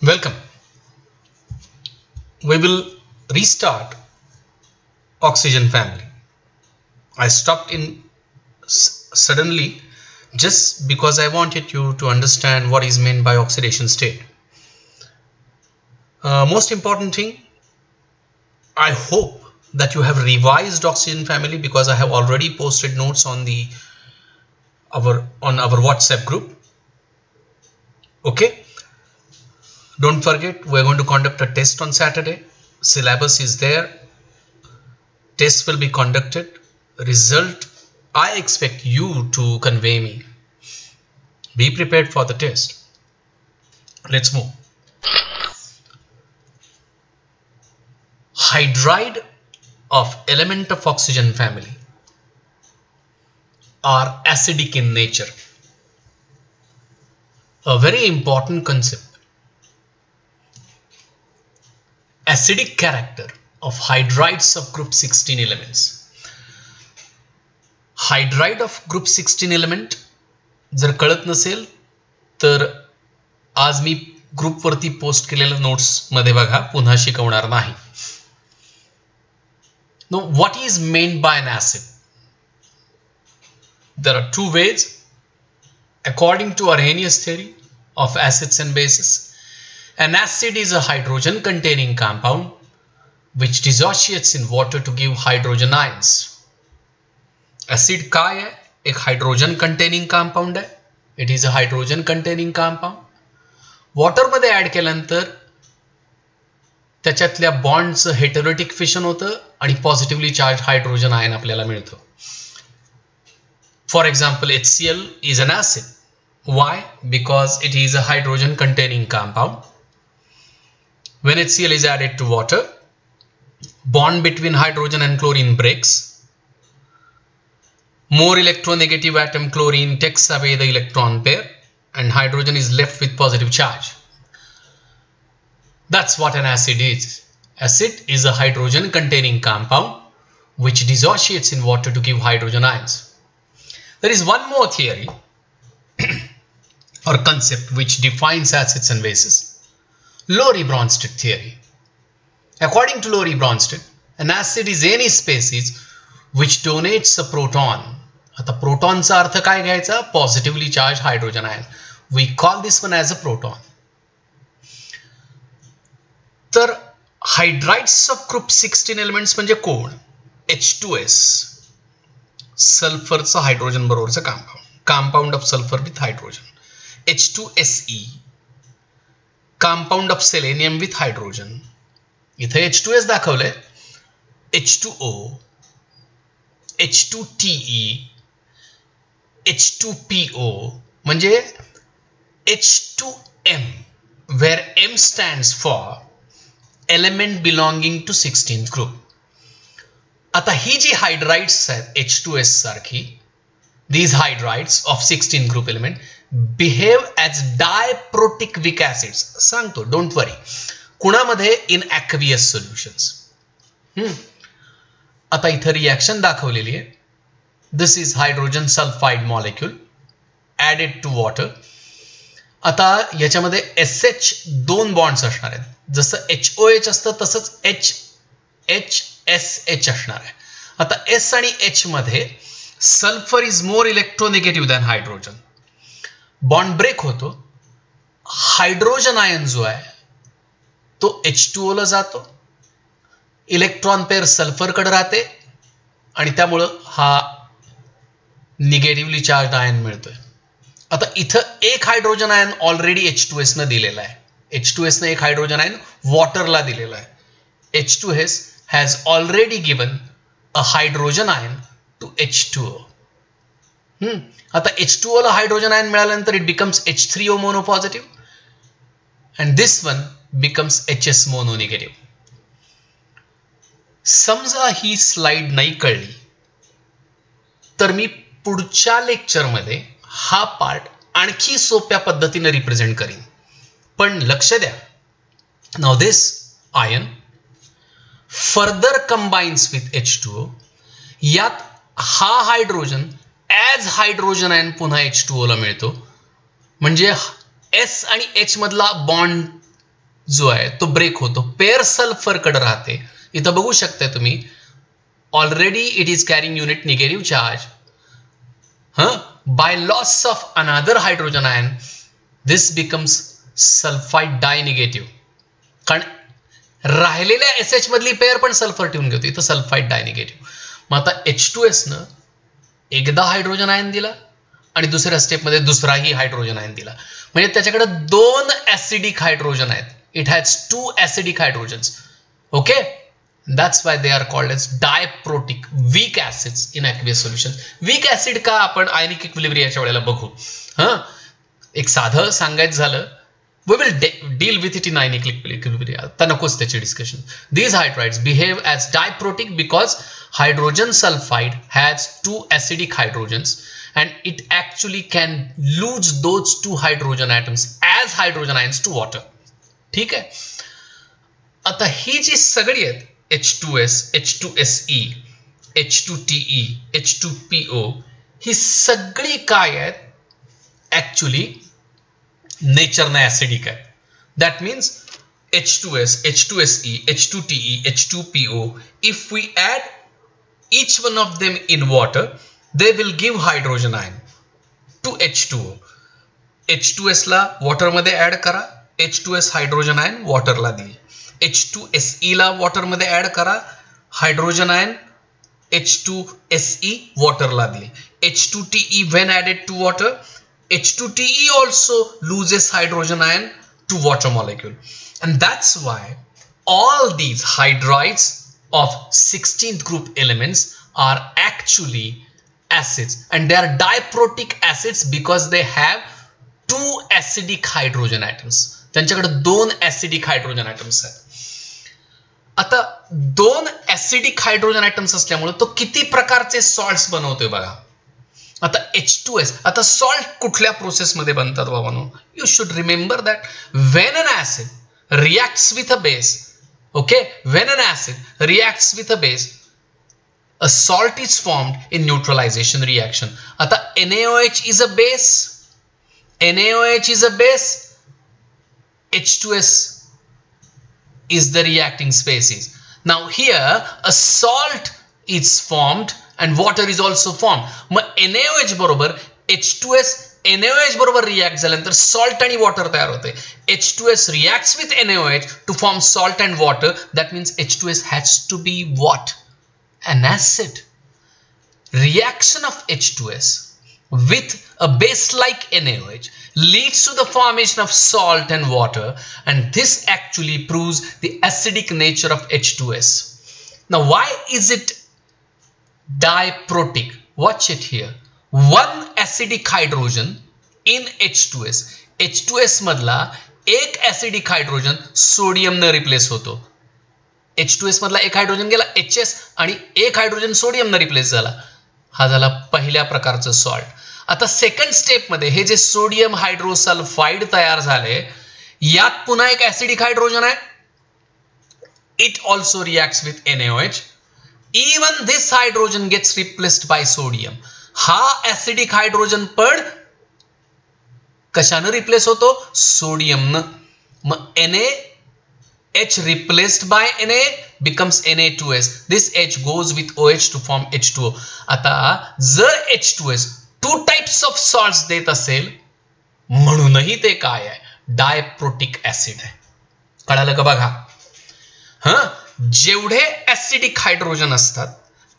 Welcome. We will restart oxygen family. I stopped in suddenly just because I wanted you to understand what is meant by oxidation state. Most important thing, I hope that you have revised oxygen family because I have already posted notes on our WhatsApp group. Okay. Don't forget, we're going to conduct a test on Saturday. Syllabus is there. Test will be conducted. Result, I expect you to convey me. Be prepared for the test. Let's move. Hydride of element of oxygen family are acidic in nature. A very important concept. Acidic character of hydrides of group 16 elements. Hydride of group 16 element जर कळत नसेल तर आज मी group वरती post केलेल्या notes मध्ये बघा, पुन्हा शिकवणार नाही. Now what is meant by an acid? There are two ways according to Arrhenius theory of acids and bases. An acid is a hydrogen containing compound which dissociates in water to give hydrogen ions. Acid काय आहे? एक hydrogen containing compound आहे. It is a hydrogen containing compound. Water मध्ये add केल्यानंतर त्याच्यातल्या बॉन्डचं हेटेरोटिक fission होतं आणि positively charge hydrogen ion आपल्याला मिळतं. For example HCl is an acid. Why? Because it is a hydrogen containing compound. When HCl is added to water, bond between hydrogen and chlorine breaks. More electronegative atom chlorine takes away the electron pair and hydrogen is left with positive charge. That's what an acid is. Acid is a hydrogen containing compound which dissociates in water to give hydrogen ions. There is one more theory or concept which defines acids and bases. Lowry-Bronsted theory. According to Lowry-Bronsted, an acid is any species which donates a proton. आता प्रोटॉनचा अर्थ काय घ्यायचा? Positively charge hydrogen ion. We call this one as a proton. तर hydrides of group 16 elements म्हणजे कोण? H2S, सल्फरचं hydrogen बरोबरचं compound of sulphur with hydrogen. H2SE, compound of selenium with hydrogen. इथे H2S दाखवलंय. H2O, H2TE, H2PO म्हणजे H2M, where M stands for element belonging to 16th group. आता ही जी हायड्राइड्स आहेत H2S सारखी, these hydrides of 16 group element behave as diprotic acids. सांगतो, don't worry. कुणामध्ये? in aqueous solutions. आता इथं reaction दाखवलेली आहे. This is hydrogen sulphide molecule added to water. आता याच्यामध्ये SH दोन बॉन्ड्स असणार आहेत. जसं HOH असतं तसंच HSH असणार आहे. आता S आणि H मध्ये sulphur is more electronegative than hydrogen. Bond break होतो. हायड्रोजन आयन जो आहे तो H2O ला जातो. इलेक्ट्रॉन पेअर सल्फरकडे राहते आणि त्यामुळं हा निगेटिव्हली चार्ज आयन मिळतोय. आता इथं एक हायड्रोजन आयन ऑलरेडी H2S न दिलेला आहे. H2S ने एक हायड्रोजन आयन वॉटरला दिलेला आहे. H2S has already given a hydrogen ion to H2O. आता H2O ला हायड्रोजन आयन मिळाल्यानंतर it becomes H3O monopositive and this one becomes HS mononegative. समजा ही स्लाइड नाही कळली तर मी पुढच्या लेक्चरमध्ये हा पार्ट आणखी सोप्या पद्धतीने रिप्रेझेंट करीन. पण लक्ष द्या, now this ion further combines with H2O. यात हा हायड्रोजन ॲज हायड्रोजन आयन पुन्हा H2O ला मिळतो. म्हणजे S आणि H मधला बॉन्ड जो आहे तो ब्रेक होतो, पेअर सल्फर कडे राहते. इथं बघू शकता तुम्ही, already it is carrying unit negative charge. By loss of another hydrogen ion this becomes sulphide dinegative. कारण राहिलेल्या एसएच मधली पेअर पण सल्फर ठेवून घेतो, इथं सल्फाइड डाय निगेटिव्ह. मग आता H2S न एकदा हायड्रोजन आयन दिला आणि दुसऱ्या स्टेपमध्ये दुसराही हायड्रोजन आयन दिला, म्हणजे त्याच्याकडे 2 ऍसिडिक हायड्रोजन आहेत. It has 2 acidic hydrogens. Okay, that's why they are called as diprotic weak acids in aqueous solution. Weak acid का आपण आयनिक इक्विलिब्रियाच्या वेळेला बघू. एक साधं सांगायचं झालं, we will deal with it in ionic equilibria. आता नकोच त्याची discussion. These hydrides behave as diprotic because hydrogen sulfide has 2 acidic hydrogens and it actually can lose those 2 hydrogen atoms as hydrogen ions to water. ठीक आहे. आता ही जी सगळी आहेत H2S, H2SE, H2TE, H2PO, ही सगळी काय आहेत ऍक्च्युली नेचरने ऍसिडिक आहे. That means H2S, H2SE, H2TE, H2PO, if we add each one of them in water, they will give hydrogen ion to H2O. H2S ला वॉटर मध्ये ऍड करा, H2S hydrogen ion वॉटरला दिली. H2SE ला water मध्ये add करा, hydrogen ion H2SE वॉटरला दिली. H2TE when added to water, H2TE also loses hydrogen ion to water molecule, and that's why all these hydrides of 16th group elements are actually acids, and they are diprotic acids because they have 2 acidic hydrogen atoms. त्यांच्याकडे 2 acidic hydrogen atoms आहेत. आता 2 acidic hydrogen atoms असल्यामुळे तो किती प्रकारचे salts बनवतोय बघा. आता H2S, आता सॉल्ट कुठल्या प्रोसेसमध्ये बनतात बाबांनो? You should remember that when an acid reacts with a base, okay, when an acid reacts with a base, a salt is formed in neutralization reaction. आता NaOH is a base, NaOH is a base, H2S is the reacting species. Now here a salt is formed and water is also formed. मग NaOH बरोबर H2S NaOH बरोबर react झाल्यानंतर salt आणि water तयार होते. H2S reacts with NaOH to form salt and water. That means H2S has to be what? An acid. Reaction of H2S with a base like NaOH leads to the formation of salt and water, and this actually proves the acidic nature of H2S. Now why is it diprotic? Watch it here. 1 acidic hydrogen in H2S. H2S मधला एक acidic hydrogen sodium ने replace होतो. H2S मधला एक hydrogen गेला HS आणि एक hydrogen sodium ने रिप्लेस झाला. हा झाला पहिल्या प्रकारचं सॉल्ट. आता सेकंड स्टेप मध्ये हे जे सोडियम हायड्रोसल्फाइड तयार झाले, यात पुन्हा एक acidic हायड्रोजन आहे. It also reacts with NaOH. Even this hydrogen gets replaced by sodium. हा acidic hydrogen पण कशाने रिप्लेस होतो? सोडियमनं. मग NaH replaced by Na becomes Na2S. This H goes with OH to form H2O. आता जर H2S 2 types of salts देत असेल, म्हणूनही ते काय आहे? डायप्रोटिक ऍसिड आहे. कळालं का बघा? जेवढे ऍसिडिक हायड्रोजन असतात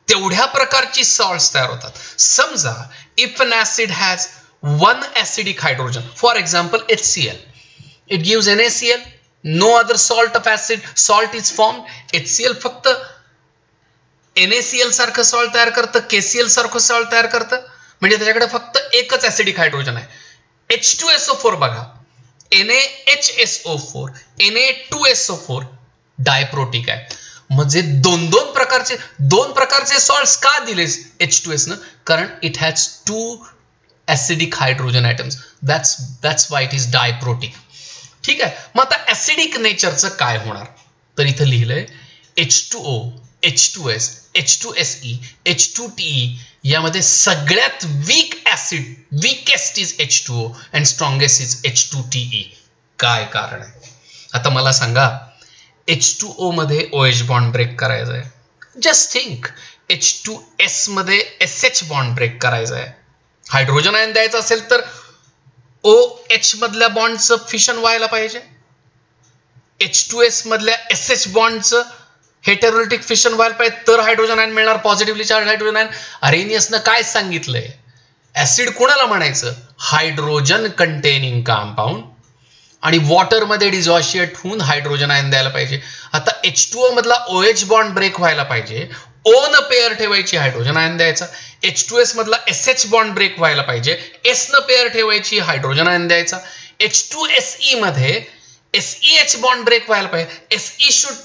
तेवढ्या प्रकारची सॉल्ट्स तयार होतात. समजा if an acid has 1 acidic hydrogen, for example HCl, it gives NaCl, no other salt of acid salt is formed. HCl फक्त NaCl सारखं सॉल्ट तयार करतं, KCl सारखं सॉल्ट तयार करतं, म्हणजे त्याच्याकडे फक्त एकच ऍसिडिक हायड्रोजन आहे. H2SO4 बघा, NaHSO4, Na2SO4 डायप्रोटिक आहे. म्हणजे दोन प्रकारचे सॉल्ट्स का दिले H2S न? कारण it has 2 acidic hydrogen atoms. That's why it is diprotic. ठीक आहे. मग आता ऍसिडिक नेचरचं काय होणार? तर इथं लिहिलंय H2O, H2S, H2SE, H2TE यामध्ये सगळ्यात weak acid, weakest is H2O and strongest is H2TE. काय कारण आहे? आता मला सांगा H2O मध्ये OH बॉन्ड ब्रेक करायचा आहे. जस्ट थिंक H2S मध्ये SH बॉन्ड ब्रेक करायचा आहे. हायड्रोजन आयन द्यायचा असेल तर OH मधल्या बॉन्डचं फिशन व्हायला पाहिजे. H2S मधल्या SH बॉन्डचं हेटेरोलिटिक फिशन व्हायला पाहिजे तर हायड्रोजन आयन मिळणार, पॉझिटिव्हली चार्ज हायड्रोजन आयन. अरेनियसनं काय सांगितलंय? ऍसिड कोणाला म्हणायचं? हायड्रोजन कंटेनिंग कंपाऊंड, आणि वॉटरमध्ये डिसॉशिएट होऊन हायड्रोजन आयन द्यायला पाहिजे. आता H2O मधला OH बॉन्ड ब्रेक व्हायला पाहिजे, O न पेअर ठेवायची, हायड्रोजन आयन द्यायचा. H2S मधला SH बॉन्ड ब्रेक व्हायला पाहिजे, S न पेअर ठेवायची, हायड्रोजन आयन द्यायचा. H2SE मध्ये SEH bond break व्हायला पाहिजे. Se should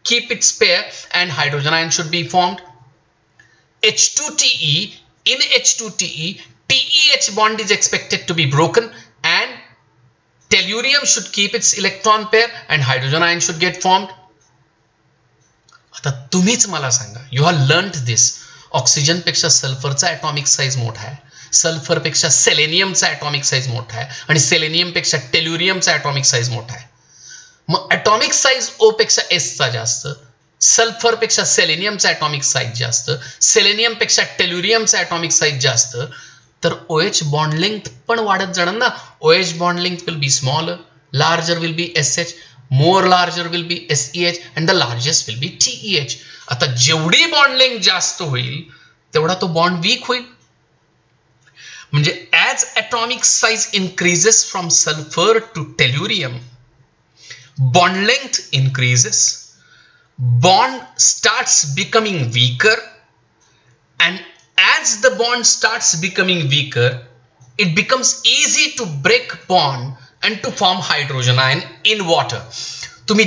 keep its pair and hydrogen ion should be formed. H2Te, in H2Te, TeH bond is expected to be broken and tellurium should keep its electron pair and hydrogen ion should get formed. आता तुम्हीच मला सांगा, you have learnt this. Oxygen पेक्षा सल्फरचा atomic size मोठा आहे, sulphur पेक्षा सेलेनियमचा atomic size मोठा आहे, आणि सेलेनियम पेक्षा टेल्युरियमचा ॲटॉमिक साइज मोठा आहे. मग ॲटॉमिक साइज O पेक्षा S चा जास्त, सल्फर पेक्षा सेलेनियमचा ॲटॉमिक साइज जास्त, सेलेनियम पेक्षा टेल्युरियमचा ॲटॉमिक साइज जास्त, तर OH बॉन्ड लेंथ पण वाढत जाणार ना. OH bond length will be smaller, larger will be SH, more larger will be SEH and the largest will be TEH. आता जेवढी बॉन्ड लेंथ जास्त होईल तेवढा तो बॉन्ड वीक होईल. म्हणजे as atomic size increases from sulfur to tellurium, bond length increases, bond starts becoming weaker, and as the bond starts becoming weaker, it becomes easy to break bond and to form hydrogen ion in water. तुम्ही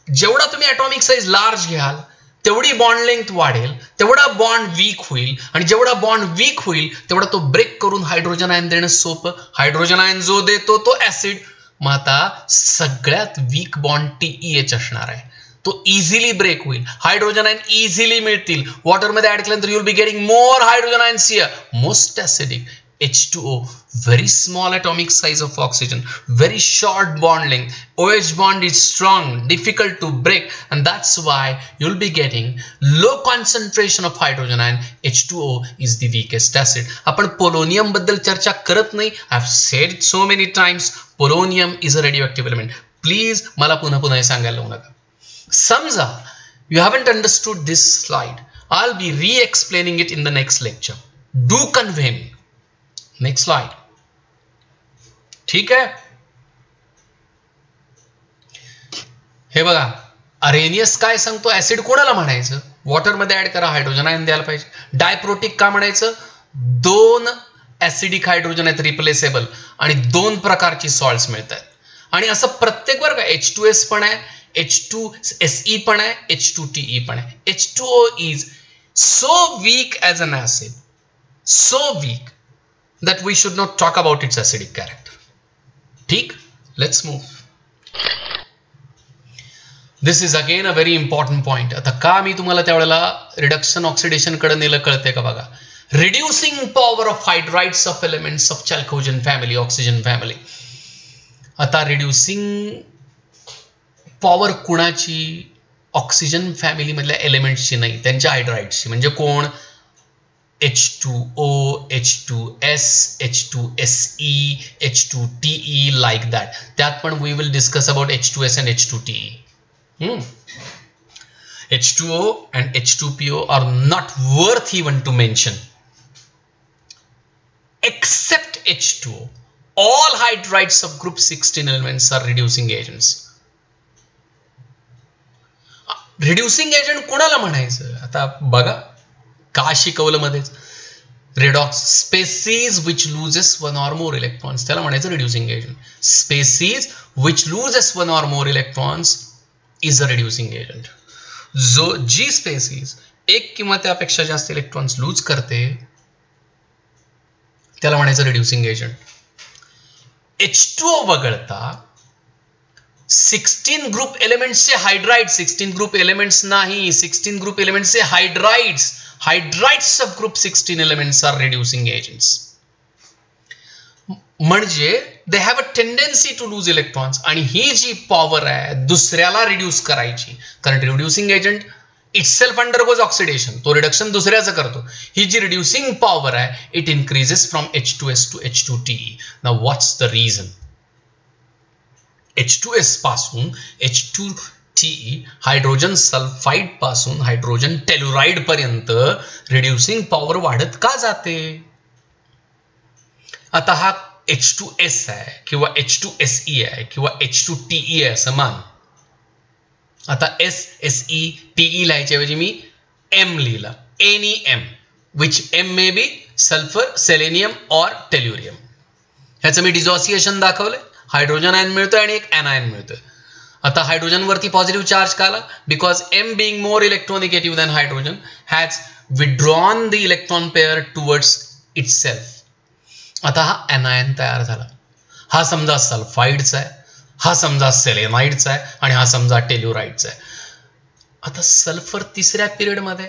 जेवढा तुम्ही atomic size large घ्याल तेवढी bond length वाढेल, तेवढा bond weak होईल, आणि जेवढा बॉन्ड वीक होईल तेवढा तो ब्रेक करून हायड्रोजन आयन देणं सोपं. हायड्रोजन आयन जो देतो तो ऍसिड. मग आता सगळ्यात वीक बॉन्ड TeH असणार आहे, तो इझिली ब्रेक होईल, हायड्रोजन आयन इझिली मिळतील. वॉटरमध्ये ऍड केल्यानंतर you will be getting more hydrogen ions here. Most acidic H2O, very small atomic size of oxygen, very short bond length. OH bond is strong, difficult to break, and that's why you'll be getting low concentration of hydrogen ion. H2O is the weakest acid. आपण polonium बद्दल चर्चा करत नाही. I've said so many times, polonium is a radioactive element. Please मला पुन्हा पुन्हा हे सांगायला लावू नका. समजा you haven't understood this slide, I'll be re-explaining it in the next lecture. Do convey me. Next slide. ठीक आहे. हे बघा, अरेनियस काय सांगतो? ऍसिड कोणाला म्हणायचं? वॉटरमध्ये ऍड करा, हायड्रोजन आयन द्यायला पाहिजे. डायप्रोटिक का म्हणायचं? दोन ऍसिडिक हायड्रोजन आहेत रिप्लेसेबल, आणि दोन प्रकारची सॉल्ट्स मिळतात. आणि असं प्रत्येक वर्ग H2S पण आहे, H2SE पण आहे, H2TE पण आहे. H2O is so weak as an acid, so weak that we should not talk about its acidic character. ठीक? Let's move. This is again a very important point. आता का मी तुम्हाला त्यावेळेला रिडक्शन ऑक्सिडेशन कडे नेलं कळते का बघा. Reducing power of hydrides of elements of chalcogen family, oxygen family. आता रिड्युसिंग पॉवर कुणाची? ऑक्सिजन फॅमिली मधल्या एलिमेंट्सची नाही, त्यांच्या हायड्राइड्सची. म्हणजे कोण? H2O, H2S, H2SE, H2TE, like that. त्यात पण we will discuss about H2S and H2TE. H2O and H2PO are not worth even to mention. Except H2O, all hydrides of group 16 elements are reducing agents. Reducing agent कोणाला म्हणायचं? आता बघा, का शिकवलं मध्येच, redox species which loses one or more electrons, त्याला म्हणायचं reducing agent. Species which loses one or more electrons is a reducing agent. जी स्पेसीज एक किंवा त्यापेक्षा जास्त इलेक्ट्रॉन्स लूज करते त्याला म्हणायचं रिड्युसिंग एजंट. H2O वगळता 16 ग्रुप एलिमेंट्सचे हायड्राइड, 16 ग्रुप एलिमेंट्स नाही, 16 ग्रुप एलिमेंट्सचे hydrides, hydrides of group 16 elements are reducing agents. म्हणजे they have a tendency to lose electrons. आणि ही जी पॉवर आहे दुसऱ्याला रिड्यूस करायची, कारण reducing agent itself undergoes oxidation, तो रिडक्शन दुसऱ्याचं करतो. ही जी रिड्युसिंग पॉवर आहे it increases from H2S to H2TE. Now what's the reason? H2S पासून H2TE हायड्रोजन सल्फाइड पासून हायड्रोजन टेल्युराइड पर्यंत रिड्युसिंग पॉवर वाढत का जाते? आता हा H2S आहे किंवा H2SE आहे किंवा H2TE आहे असं मान. आता SSE लिहायच्याऐवजी मी M लिहिला, NEM, which M may be sulphur, selenium और टेल्युरियम. ह्याचं मी डिसोसिएशन दाखवलंय. हायड्रोजन आयन मिळतोय आणि एक एनायन मिळतोय. आता हायड्रोजन वरती पॉझिटिव्ह चार्ज का आला? Because M being more electronegative than hydrogen has withdrawn the electron pair towards itself. आता हा एनायन तयार झाला. हा समजा सल्फाइडचा आहे, हा समजा सेलेनाइडचा आहे आणि हा समजा टेल्युराइडचा आहे. आता सल्फर तिसऱ्या पिरियड मध्ये,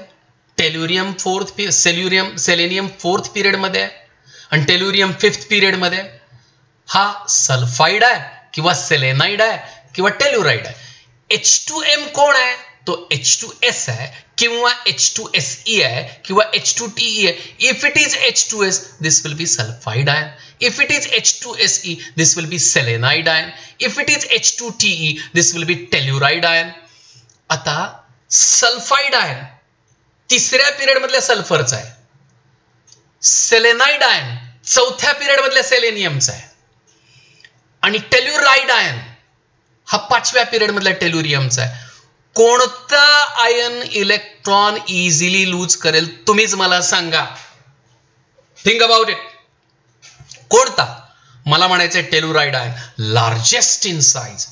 टेल्युरियम फोर्थ, सेलेनियम फोर्थ पिरियड मध्ये आहे आणि टेल्युरियम फिफ्थ पिरियड मध्ये. हा सल्फाइड आहे किंवा सेलेनाइड आहे किंवा टेल्युराइड आहे. H2M कोण आहे? तो H2S आहे किंवा H2SE आहे किंवा H2TE आहे. If it is H2S this will B sulphide ion. If it is H2SE, this will be selenide ion. If it is H2TE, this will be telluride ion. आता sulphide ion तिसऱ्या period मधल्या सल्फरचा आहे. Selenide ion चौथ्या period मधल्या सेलेनियमचा आहे. आणि टेल्युराइड ion हा पाचव्या पिरियड मधल्या टेल्युरियमचा आहे. कोणता आयन इलेक्ट्रॉन इझिली लूज करेल? तुम्हीच मला सांगा. Think about it. कोणता? मला म्हणायचं टेल्युराइड आयन, लार्जेस्ट इन साइज.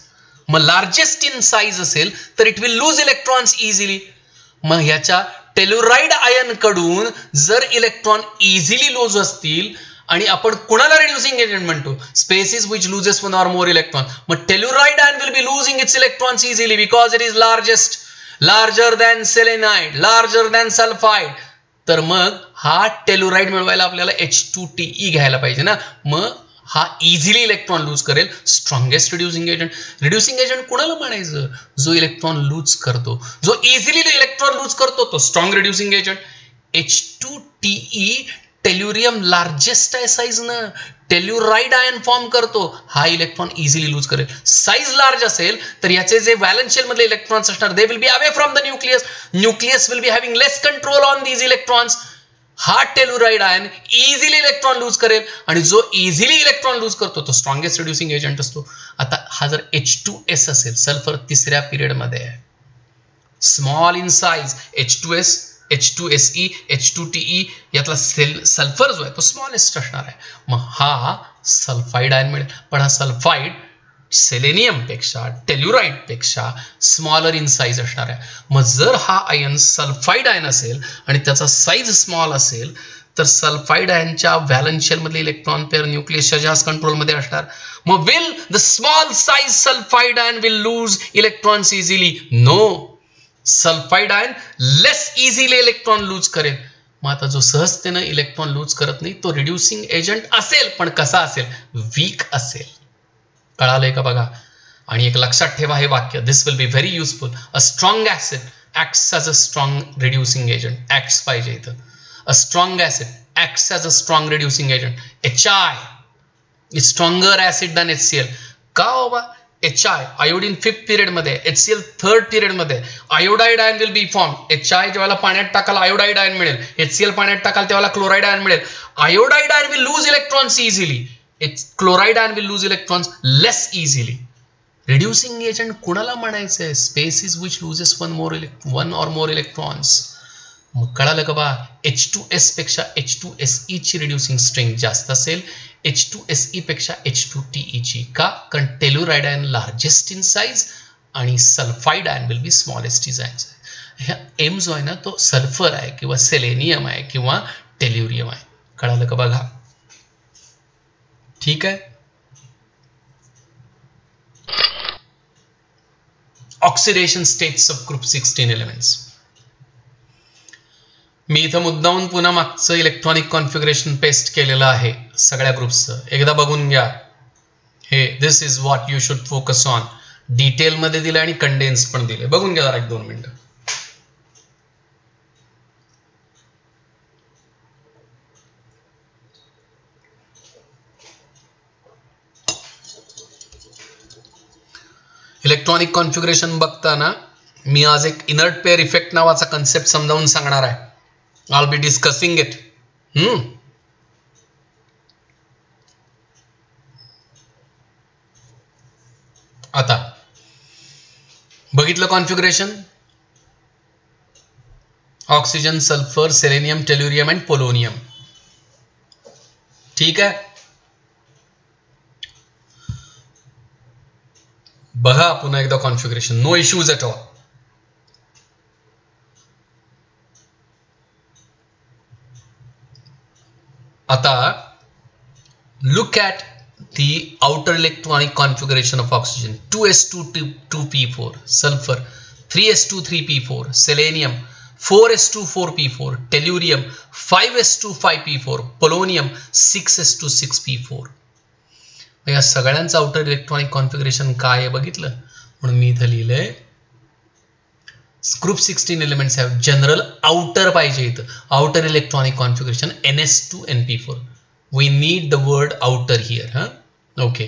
मग लार्जेस्ट इन साइज असेल तर it will lose electrons easily. मग ह्याच्या टेल्युराइड आयन कडून जर इलेक्ट्रॉन इझिली लूज असतील, आणि आपण कुणाला रिड्युसिंग एजंट म्हणतो? Species which loses one or more electron. मग telluride ion will be losing its electrons easily because it is largest, larger than selenide, larger than sulphide. तर मग हा टेल्युराइड मिळवायला आपल्याला H2TE घ्यायला पाहिजे ना. मग हा इझिली इलेक्ट्रॉन लूज करेल. Strongest reducing agent. Reducing agent कुणाला म्हणायचं? जो इलेक्ट्रॉन लूज करतो, जो इझिली इलेक्ट्रॉन लूज करतो तो strong reducing agent. H2TE tellurium largest आहे साइज न, टेल्युराइड आयन फॉर्म करतो. हा इलेक्ट्रॉन इझिली लूज करेल. साइज लार्ज असेल तर याचे जे व्हॅलन्स शेल मधले इलेक्ट्रॉन्स असणार they will be away from the nucleus. Nucleus will be having less control on these electrons. हा telluride ion easily electron lose करेल आणि जो इझिली इलेक्ट्रॉन लूज करतो तो स्ट्रॉंगेस्ट रिड्युसिंग एजंट असतो. आता हा जर H2S असेल, सल्फर तिसऱ्या पिरियड मध्ये आहे, small in size, H2S, H2SE, H2TE यातला सल्फर जो आहे तो स्मॉलेस्ट असणार आहे. मग हा सल्फाइड आयन मिळेल. पण हा सल्फाइड सेलेनियम पेक्षा, टेल्युराइड पेक्षा स्मॉलर इन साइज असणार आहे. मग जर हा आयन सल्फाइड आयन असेल आणि त्याचा साइज स्मॉल असेल तर सल्फाइड आयनच्या व्हॅलन्स शेल मधले इलेक्ट्रॉन पेअर न्यूक्लियसच्या जास्त कंट्रोल मध्ये असणार. मग will the small size sulphide ion will lose electrons easily? No. Sulphide ion less easily electron lose करेल. मग आता जो सहजतेनं इलेक्ट्रॉन लूज करत नाही तो रिड्युसिंग एजंट असेल, पण कसा असेल? वीक असेल. कळालंय का बघा? आणि एक लक्षात ठेवा हे वाक्य, this will be very useful. A strong acid acts as a strong reducing agent. Acts पाहिजे इथं. A strong acid acts as a strong reducing agent. HI is stronger acid than HCl. का बाबा? HI आयोडीन फिफ्थ पिरियड मध्ये, HCl third period मध्ये. Iodide ion will be form. HI जेव्हा पाण्यात टाकाल iodide ion मिळेल, HCl पाण्यात टाकाल तेव्हा क्लोराइड आयन मिळेल. Iodide ion will lose electrons easily. Chloride ion will lose electrons less easily. Reducing agent कुणाला म्हणायचंय? स्पेसिस विच लूजेस वन और मोर इलेक्ट्रॉन्स. मग कळालं का बा? H2S पेक्षा H2SE ची रिड्युसिंग स्ट्रेंथ जास्त असेल, H2SE पेक्षा H2TE ची. का? कारण टेल्युराइड आयन लार्जेस्ट इन साइज आणि sulphide ion will B smallest in size. ह्या M जो आहे ना तो सल्फर आहे किंवा सेलेनियम आहे किंवा टेल्युरियम आहे. कळालं का बघा? ठीक आहे. Oxidation states of group 16 elements. मी इथं मुद्दाहून पुन्हा मागचं इलेक्ट्रॉनिक कॉन्फिगरेशन पेस्ट केलेलं आहे सगळ्या ग्रुप्सचं. एकदा बघून घ्या. हे this is what you should focus on. Detail मध्ये दिले आणि कंडेन्स पण दिले. बघून घ्या जरा 1-2 मिनिटं. इलेक्ट्रॉनिक कॉन्फिगरेशन बघताना मी आज एक इनर्ट पेअर इफेक्ट नावाचा कन्सेप्ट समजावून सांगणार आहे. I will be discussing it. आता बघितलं configuration. Oxygen, sulphur, selenium, tellurium and polonium. ठीक आहे. बघा पुन्हा एकदा configuration. No issues at all. आता look at the outer electronic configuration of oxygen. 2s2 2p4, sulfur 3s2 3p4, selenium 4s2 4p4, tellurium 5s2 5p4, polonium 6s2 6p4. या सगळ्यांचं outer electronic configuration काय आहे बघितलं. म्हणून मी इथं लिहिलंय group 16 elements have general outer पाहिजे इथं. Outer electronic configuration ns2 np4. We need the word outer here. Huh? Okay.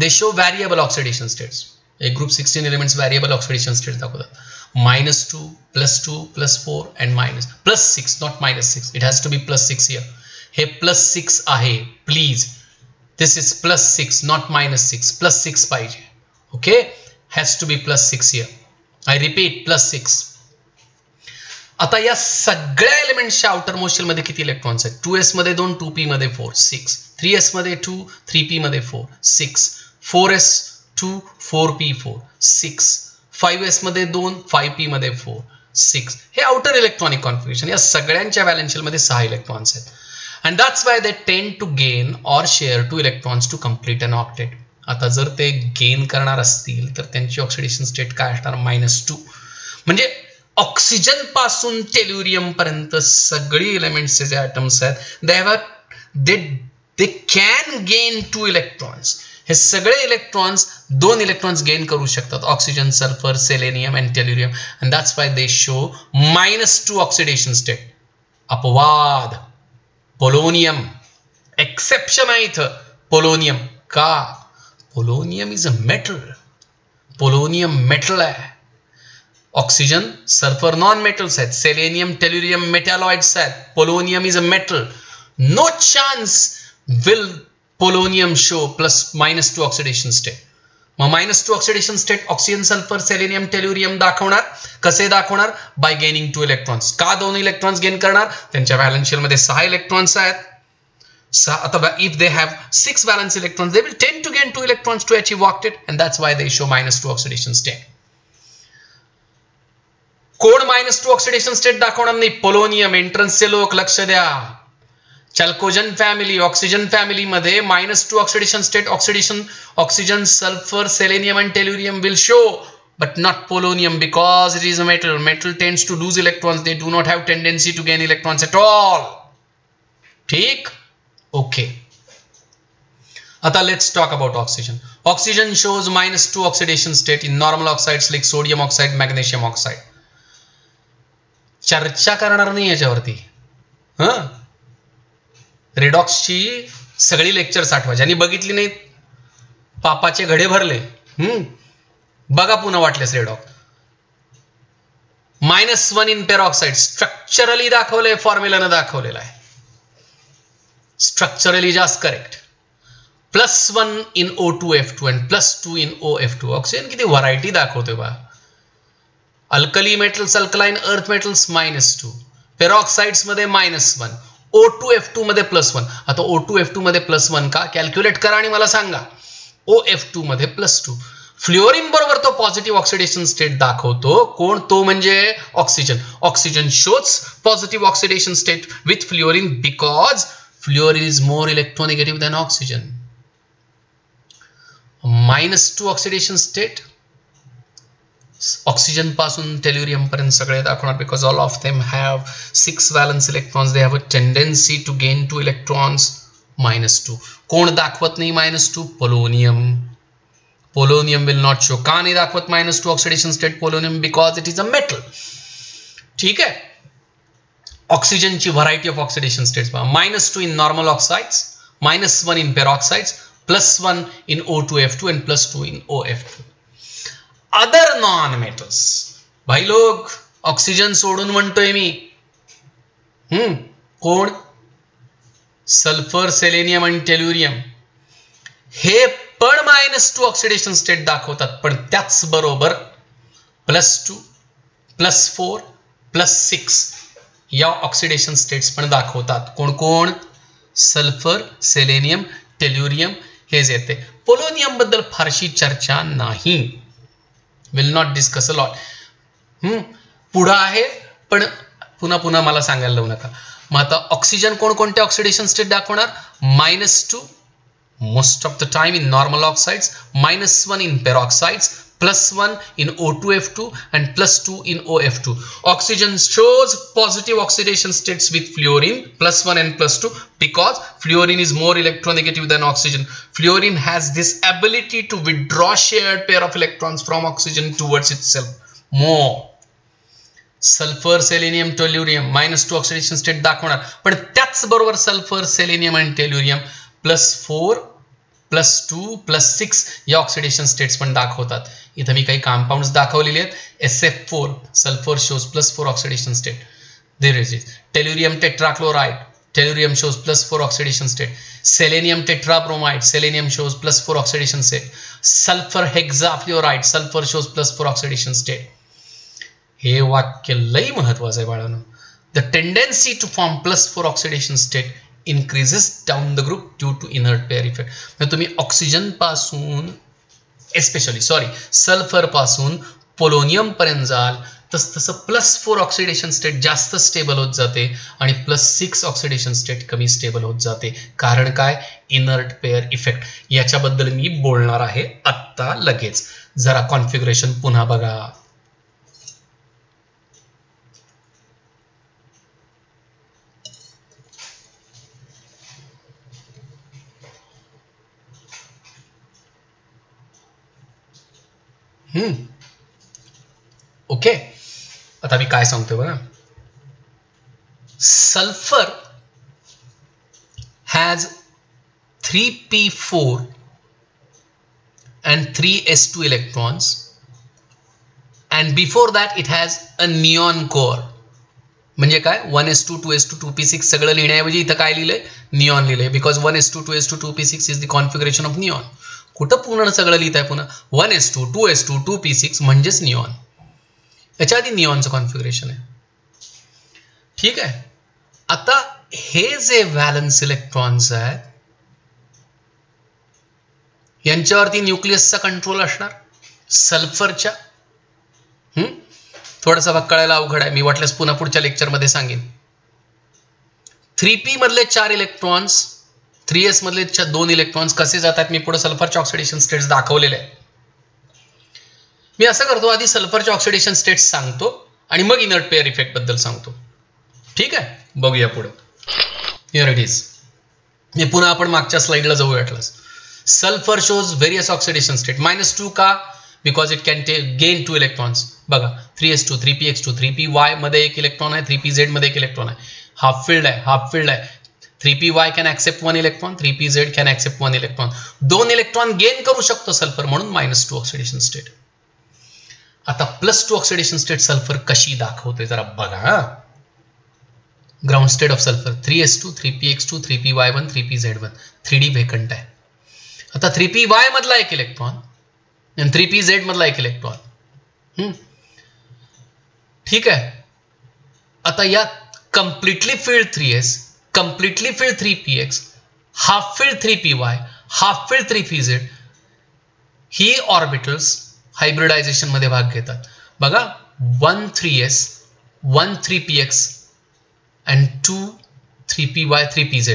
They show variable oxidation states. A group 16 elements variable oxidation states दाखवतात. -2, +2, +4 and minus. +6, not -6. It has to be +6 here. हे +6 आहे. Please. This is +6, not -6. +6 पाहिजे. Okay? Has to be +6 here. I repeat, +6. आता या सगळ्या एलिमेंट्सच्या outer most shell मध्ये किती electrons आहेत? 2s मध्ये 2, 2p मध्ये 4, 6. 3s मध्ये 2, 3p मध्ये 4, 6. 4s2 4p4, 6. 5s मध्ये 2, 5p मध्ये 4, 6. हे आउटर इलेक्ट्रॉनिक कॉन्फिगरेशन. या सगळ्यांच्या व्हॅलेन्स शेल मध्ये 6 इलेक्ट्रॉन्स आहेत. And that's why they tend to gain or share 2 electrons to complete an octet. आता जर ते गेन करणार असतील तर त्यांची ऑक्सिडेशन स्टेट काय असणार? -2. म्हणजे ऑक्सिजन पासून टेल्युरियम पर्यंत सगळी एलिमेंट्सचे जे ॲटम्स आहेत दे कॅन गेन 2 इलेक्ट्रॉन्स. हे सगळे इलेक्ट्रॉन्स 2 इलेक्ट्रॉन्स गेन करू शकतात. Oxygen, sulphur, selenium and tellurium. And that's why they show -2 oxidation state. अपवाद पोलोनियम. एक्सेप्शन आहे इथं पोलोनियम. का? Polonium is a metal. Polonium metal आहे. ऑक्सिजन, सल्फर नॉन मेटल्स आहेत. सेलेनियम, टेल्युरियम मेटॅलॉइड्स आहेत. Polonium is a metal. No chance will polonium show -2 oxidation state. मग -2 oxidation state oxygen, sulphur, selenium, tellurium दाखवणार. कसे दाखवणार? By gaining 2 electrons. का 2 electrons gain करणार? त्यांच्या व्हॅलेन्स शेल मध्ये 6 इलेक्ट्रॉन्स आहेत. आता if they have 6 valence electrons, they will tend to gain 2 electrons to achieve octet, and that's why they show -2 oxidation state. कोण -2 ऑक्सिडेशन स्टेट दाखवणार नाही? Polonium. एंट्रन्सचे लोक लक्ष द्या. चॅल्कोजन फॅमिली, ऑक्सिजन फॅमिली मध्ये -2 oxidation state oxygen, sulphur, selenium and tellurium will show, but not polonium because it is a metal. Metal tends to lose electrons. They do not have tendency to gain electrons at all. ठीक? Okay. आता let's talk about oxygen. Oxygen shows -2 oxidation state in normal oxides like sodium oxide, magnesium oxide. चर्चा करणार नाही याच्यावरती. रेडॉक्सची सगळी lectures आठवा. ज्यांनी बघितली नाहीत पापाचे घडे भरले. बघा पुन्हा wattless redox. -1 in peroxide structurally दाखवलंय, फॉर्म्युलानं दाखवलेलं आहे. स्ट्रक्चरली जास्त correct. +1 in O2F2 and +2 in OF2. Oxygen किती व्हरायटी दाखवतोय बा. Alkali metals, alkaline earth metals -2. पेरॉक्साइड्स मध्ये -1. O2F2 मध्ये +1. आता O2F2 मध्ये +1 का? कॅल्क्युलेट करा आणि मला सांगा. OF2 मध्ये +2. फ्लोरीन बरोबर तो पॉझिटिव्ह ऑक्सिडेशन स्टेट दाखवतो. कोण? तो म्हणजे oxygen. Oxygen shows positive oxidation state with fluorine because fluorine is more electronegative than oxygen. -2 oxidation state oxygen पासून टेल्युरियम पर्यंत सगळे दाखवणार because all of them have 6 valence electrons. They have a tendency to gain 2 electrons. -2. कोण दाखवत नाही -2? Polonium. Polonium will not show. का नाही दाखवत -2 oxidation state polonium? Because it is a metal. ठीक आहे. ऑक्सिजनची व्हरायटी ऑफ ऑक्सिडेशन स्टेट्स पहा. -2 in normal oxides, -1 in peroxides, +1 in O2F2 and +2 in OF2. Other non metals. भाई लोग, ऑक्सिजन सोडून म्हणतोय मी. कोण? सल्फर, सेलेनियम आणि टेल्युरियम. हे पण -2 ऑक्सिडेशन स्टेट दाखवतात, पण त्याच बरोबर +2, +4, +6 या ऑक्सिडेशन स्टेट्स पण दाखवतात. कोण कोण? सल्फर, सेलेनियम, टेल्युरियम हेच येते. पोलोनियम बद्दल फारशी चर्चा नाही. Will not discuss a lot. पुढं आहे, पण पुन्हा पुन्हा मला सांगायला लावू नका. मग आता ऑक्सिजन कोणकोणते ऑक्सिडेशन स्टेट दाखवणार? -2 most of the time in normal oxides, -1 in peroxides, +1 in O2F2 and +2 in OF2. Oxygen shows positive oxidation states with fluorine, +1 and +2, because fluorine is more electronegative than oxygen. Fluorine has this ability to withdraw shared pair of electrons from oxygen towards itself more. Sulphur, selenium, tellurium -2 oxidation state दाखवणार, पण त्याच बरोबर sulphur, selenium आणि टेल्युरियम +4, +2, +6 या oxidation states पण दाखवतात. इथं मी काही कंपाउंड्स दाखवलेले आहेत. SF4 sulphur shows +4 oxidation state. There is tellurium tetrachloride, tellurium shows +4 oxidation state. Selenium tetrabromide, selenium shows +4 oxidation state. Sulphur hexafluoride, sulphur shows +4 oxidation state. हे वाक्य लई महत्वाचं आहे बाळांनो. The tendency to form +4 oxidation state increases down the group due to inert pair effect. म्हणजे तुम्ही oxygen पासून sulphur पासून पोलोनियम पर्यंत जाल तसं +4 ऑक्सिडेशन स्टेट जास्त स्टेबल होत जाते आणि +6 ऑक्सिडेशन स्टेट कमी स्टेबल होत जाते. कारण काय? Inert pair effect. याच्याबद्दल मी बोलणार आहे आत्ता लगेच. जरा कॉन्फिगरेशन पुन्हा बघा. ओके, आता मी काय सांगतोय बघा. Sulphur has 3p4 and 3s2 electrons, and before that it has a neon core. म्हणजे काय? 1s2 2s2 2p6 सगळं लिहिण्याऐवजी इथं काय लिहिलंय? निऑन लिहिलंय. Because 1s2 2s2 2p6 is the configuration of neon. कुठं पूर्ण सगळं लिहित आहे पुन्हा? 1s2 2s2 2p6 म्हणजेच निऑन. याच्या आधी निऑनचं कॉन्फिगरेशन आहे. ठीक आहे. आता हे जे व्हॅलन्स इलेक्ट्रॉन्स आहेत यांच्यावरती न्यूक्लियसचा कंट्रोल असणार सल्फरच्या. थोडासा भाग कळायला अवघड आहे. मी वाटल्यास पुन्हा पुढच्या लेक्चरमध्ये सांगेन. 3p मधले 4 इलेक्ट्रॉन्स, 3s मधले 2 इलेक्ट्रॉन्स कसे जातात मी पुढे सल्फरच्या ऑक्सिडेशन स्टेट्स दाखवलेले आहेत. मी असं करतो, आधी सल्फरच्या ऑक्सिडेशन स्टेट्स सांगतो आणि मग इनर्ट पेअर इफेक्ट बद्दल सांगतो. ठीक आहे, बघूया पुढे. Here it is. मी पुन्हा आपण मागच्या स्लाइडला जाऊया. Sulphur shows various oxidation state. -2 का? Because it can gain 2 electrons. बघा 3s2 3px2 3py मध्ये 1 इलेक्ट्रॉन आहे, 3pz मध्ये 1 इलेक्ट्रॉन आहे. हाफ फिल्ड आहे. 3py can accept 1 electron, 3pz can accept 1 electron. 2 electron gain करू शकतो सल्फर, म्हणून -2 ऑक्सिडेशन स्टेट. आता +2 ऑक्सिडेशन स्टेट सल्फर कशी दाखवते जरा बघा. Ground state of sulphur 3s2 3px2 3py1 3pz1. 3d vacant आहे. आता 3py मधला 1 इलेक्ट्रॉन आणि 3pz मधला 1 इलेक्ट्रॉन. ठीक आहे. आता या completely filled 3s, completely filled 3px, half filled 3py, half filled 3pz ही ऑर्बिटल्स हायब्रिडायझेशन मध्ये भाग घेतात. बघा 1 3s 1 3px and 2 3py 3pz.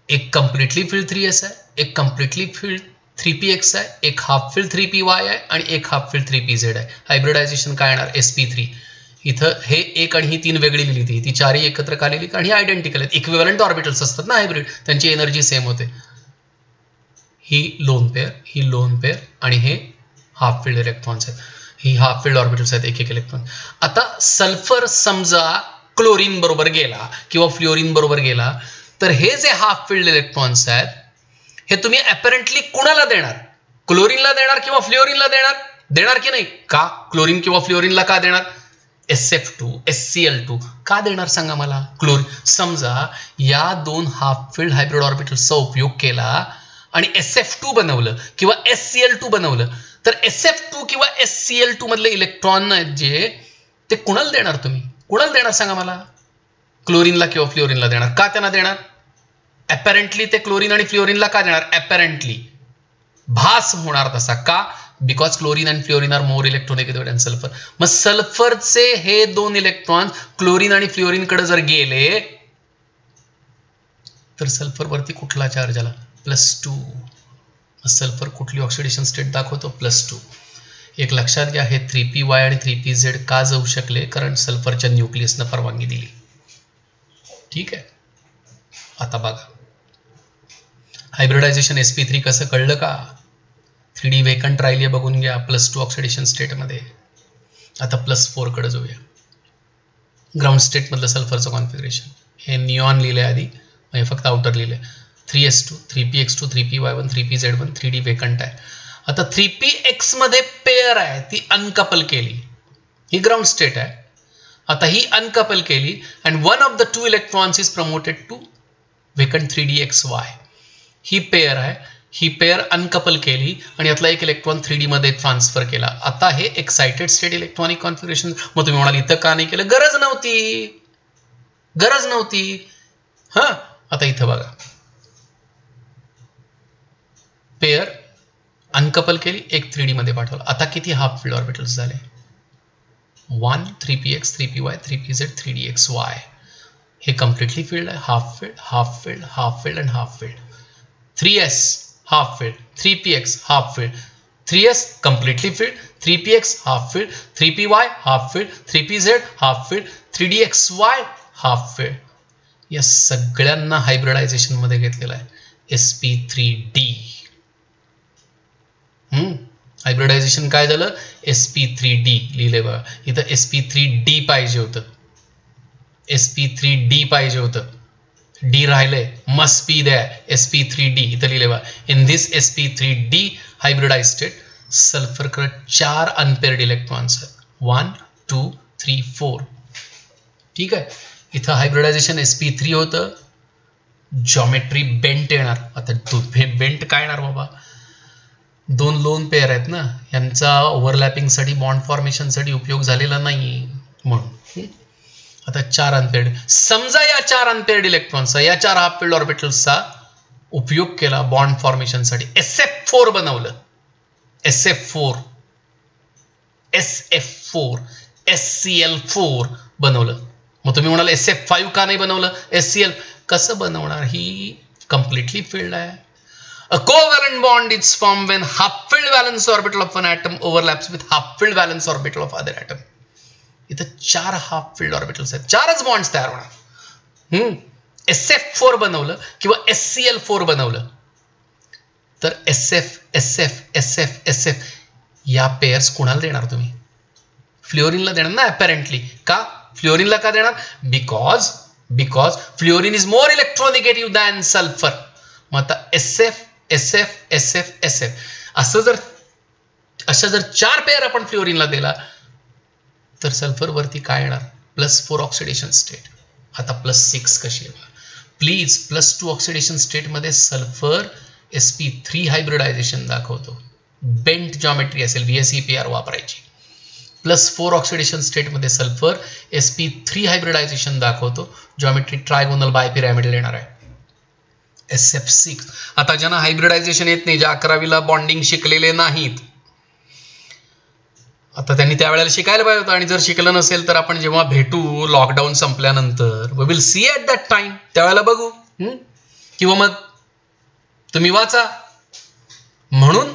एक कम्प्लिटली फिल्ड 3s आहे, एक कम्प्लिटली फिल्ड 3px आहे, एक हाफ फिल्ड 3py आहे आणि एक हाफ फिल्ड 3pz आहे. हायब्रिडायझेशन काय येणार? sp3. इथं हे एक आणि ही 3 वेगळी लिहिली ती 4ही एकत्र का लिहिली, कारण ही आयडेंटिकल आहेत, इक्विव्हॅलंट ऑर्बिटल्स असतात ना हायब्रिड, त्यांची एनर्जी सेम होते. ही लोन पेअर आणि हे हाफ फिल्ड इलेक्ट्रॉन्स आहेत, ही हाफ फिल्ड ऑर्बिटल्स आहेत, एक इलेक्ट्रॉन. आता सल्फर समजा क्लोरीन बरोबर गेला किंवा फ्लोरीन बरोबर गेला, तर हे जे हाफ फिल्ड इलेक्ट्रॉन्स आहेत हे तुम्ही अपॅरेंटली कुणाला देणार? क्लोरीनला देणार किंवा फ्लोरीनला देणार की नाही? का क्लोरीन किंवा फ्लोरीनला का देणार? SF2 SCl2 का देणार सांगा मला? क्लोरीन समजा या 2 हाफ फिल्ड हायब्रिड ऑर्बिटल्सचा उपयोग केला आणि SF2 बनवलं किंवा SCl2 बनवलं, तर SF2 किंवा SCl2 मधले इलेक्ट्रॉन आहेत जे ते कुणाला देणार तुम्ही? कुणाला देणार सांगा मला? क्लोरीनला किंवा फ्लोरीनला देणार. का त्यांना देणार? अपॅरेंटली ते क्लोरीन आणि फ्लोरीनला का देणार? अपॅरेंटली भास होणार तसा. का? बिकॉज क्लोरीन आणि fluorine are more electronegative than sulphur. मग सल्फरचे हे 2 इलेक्ट्रॉन क्लोरीन आणि फ्लोरीन कडे जर गेले तर सल्फर वरती कुठला चार्ज आला? +2. सल्फर कुठली ऑक्सिडेशन स्टेट दाखवतो? +2. एक लक्षात घ्या, हे 3py आणि 3pz का जाऊ शकले? कारण सल्फरच्या न्यूक्लियसनं परवानगी दिली. ठीक आहे. आता बघा हायब्रिडायझेशन sp3 कसं कळलं का? 3D वेकंट राहिली बघून घ्या, +2 ऑक्सिडेशन स्टेटमध्ये. आता +4 कडे जाऊया. ग्राउंड स्टेट मधलं सल्फरचं कॉन्फिगरेशन हे निऑन लिहिलंय आधी, हे फक्त आउटर लिहिलंय. 3s2 3px2 3py1 3pz1 3D vacant आहे. आता 3px मध्ये पेअर आहे, ती अनकपल केली, ही ग्राउंड स्टेट आहे. आता ही अनकपल केली and one of the 2 electrons is promoted to vacant 3dxy. He pair आहे, ही पेअर अनकपल केली आणि यातला एक इलेक्ट्रॉन 3D मध्ये ट्रान्सफर केला. आता हे एक्साइटेड स्टेट इलेक्ट्रॉनिक कॉन्फिगरेशन. मग तुम्ही म्हणाल इथं का नाही केलं? गरज नव्हती. हा, आता इथं बघा, पेअर अनकपल केली, एक 3D मध्ये पाठवलं. आता किती हाफ फिल्ड ऑर्बिटल्स झाले? 1 3px 3py 3pz 3dxy. हे कम्प्लिटली फिल्ड आहे, हाफ फिल्ड आणि half filled. 3s half filled, 3px half filled, 3s completely filled, 3px half filled, 3py half filled, 3pz half filled, 3dxy half filled. या सगळ्यांना hybridisation मध्ये घेतलेलं आहे sp3d. Hybridisation काय झालं? sp3d लिहिले बघा. इथं sp3d पाहिजे होतं, sp3d पाहिजे होतं, डी राहिले, मस्ट बी देयर, sp3d इथं लिहिले बघा. In this sp3d hybridize state sulphur कडे 4 अनपेअर्ड इलेक्ट्रॉन्स आहेत, 1 2 3 4. ठीक आहे. इथं हायब्रिडायझेशन sp3 होतं, जॉमेट्री बेंट येणार. आता हे बेंट काय येणार बाबा? 2 लोन पेअर आहेत ना, यांचा ओव्हरलॅपिंगसाठी बॉन्ड फॉर्मेशनसाठी उपयोग झालेला नाही म्हणून. आता 4 अनपेअर्ड. समजा या 4 अनपेअर्ड इलेक्ट्रॉन्सचा, या 4 हाफ फिल्ड ऑर्बिटल्सचा उपयोग केला बॉन्ड फॉर्मेशनसाठी, SF4 बनवलं, SF4 SCl4 बनवलं. मग तुम्ही म्हणाल SF5 का नाही बनवलं? SCl कसं बनवणार? ही कम्प्लिटली फिल्ड आहे. A covalent bond is formed when half-filled valence orbital of an atom overlaps with half-filled valence orbital of other atom. इथं 4 half-filled orbitals आहेत, 4च बॉन्ड्स तयार होणार. SF4 बनवलं किंवा SCl4 बनवलं तर SF या पेअर्स कोणाला देणार तुम्ही? फ्लोरीनला देणार ना अपॅरेंटली. का फ्लोरीनला का देणार? Because fluorine is more electronegative than sulphur. मग आता SF अशा जर 4 पेअर आपण फ्लोरीनला दिला तर सल्फर वरती काय येणार? +4 ऑक्सिडेशन स्टेट. आता +6 कशी आहे? प्लीज +2 ऑक्सिडेशन स्टेट मध्ये सल्फर sp3 हायब्रिडायझेशन दाखवतो, बेंट जॉमेट्री असेल VSEPR वापरायची. +4 ऑक्सिडेशन स्टेट मध्ये सल्फर sp3 हायब्रिडायझेशन दाखवतो, जॉमेट्री ट्रायगोनल बायपिरॅमिडल येणार आहे. SF6. आता ज्यांना हायब्रिडायझेशन येत नाही, ज्या 11वीला बॉन्डिंग शिकलेले नाहीत, आता त्यांनी त्यावेळेला शिकायला पाहिजे होतं. आणि जर शिकलं नसेल तर आपण जेव्हा भेटू लॉकडाऊन संपल्यानंतर, we will see at that time, त्यावेळेला बघू. किंवा मग तुम्ही वाचा. म्हणून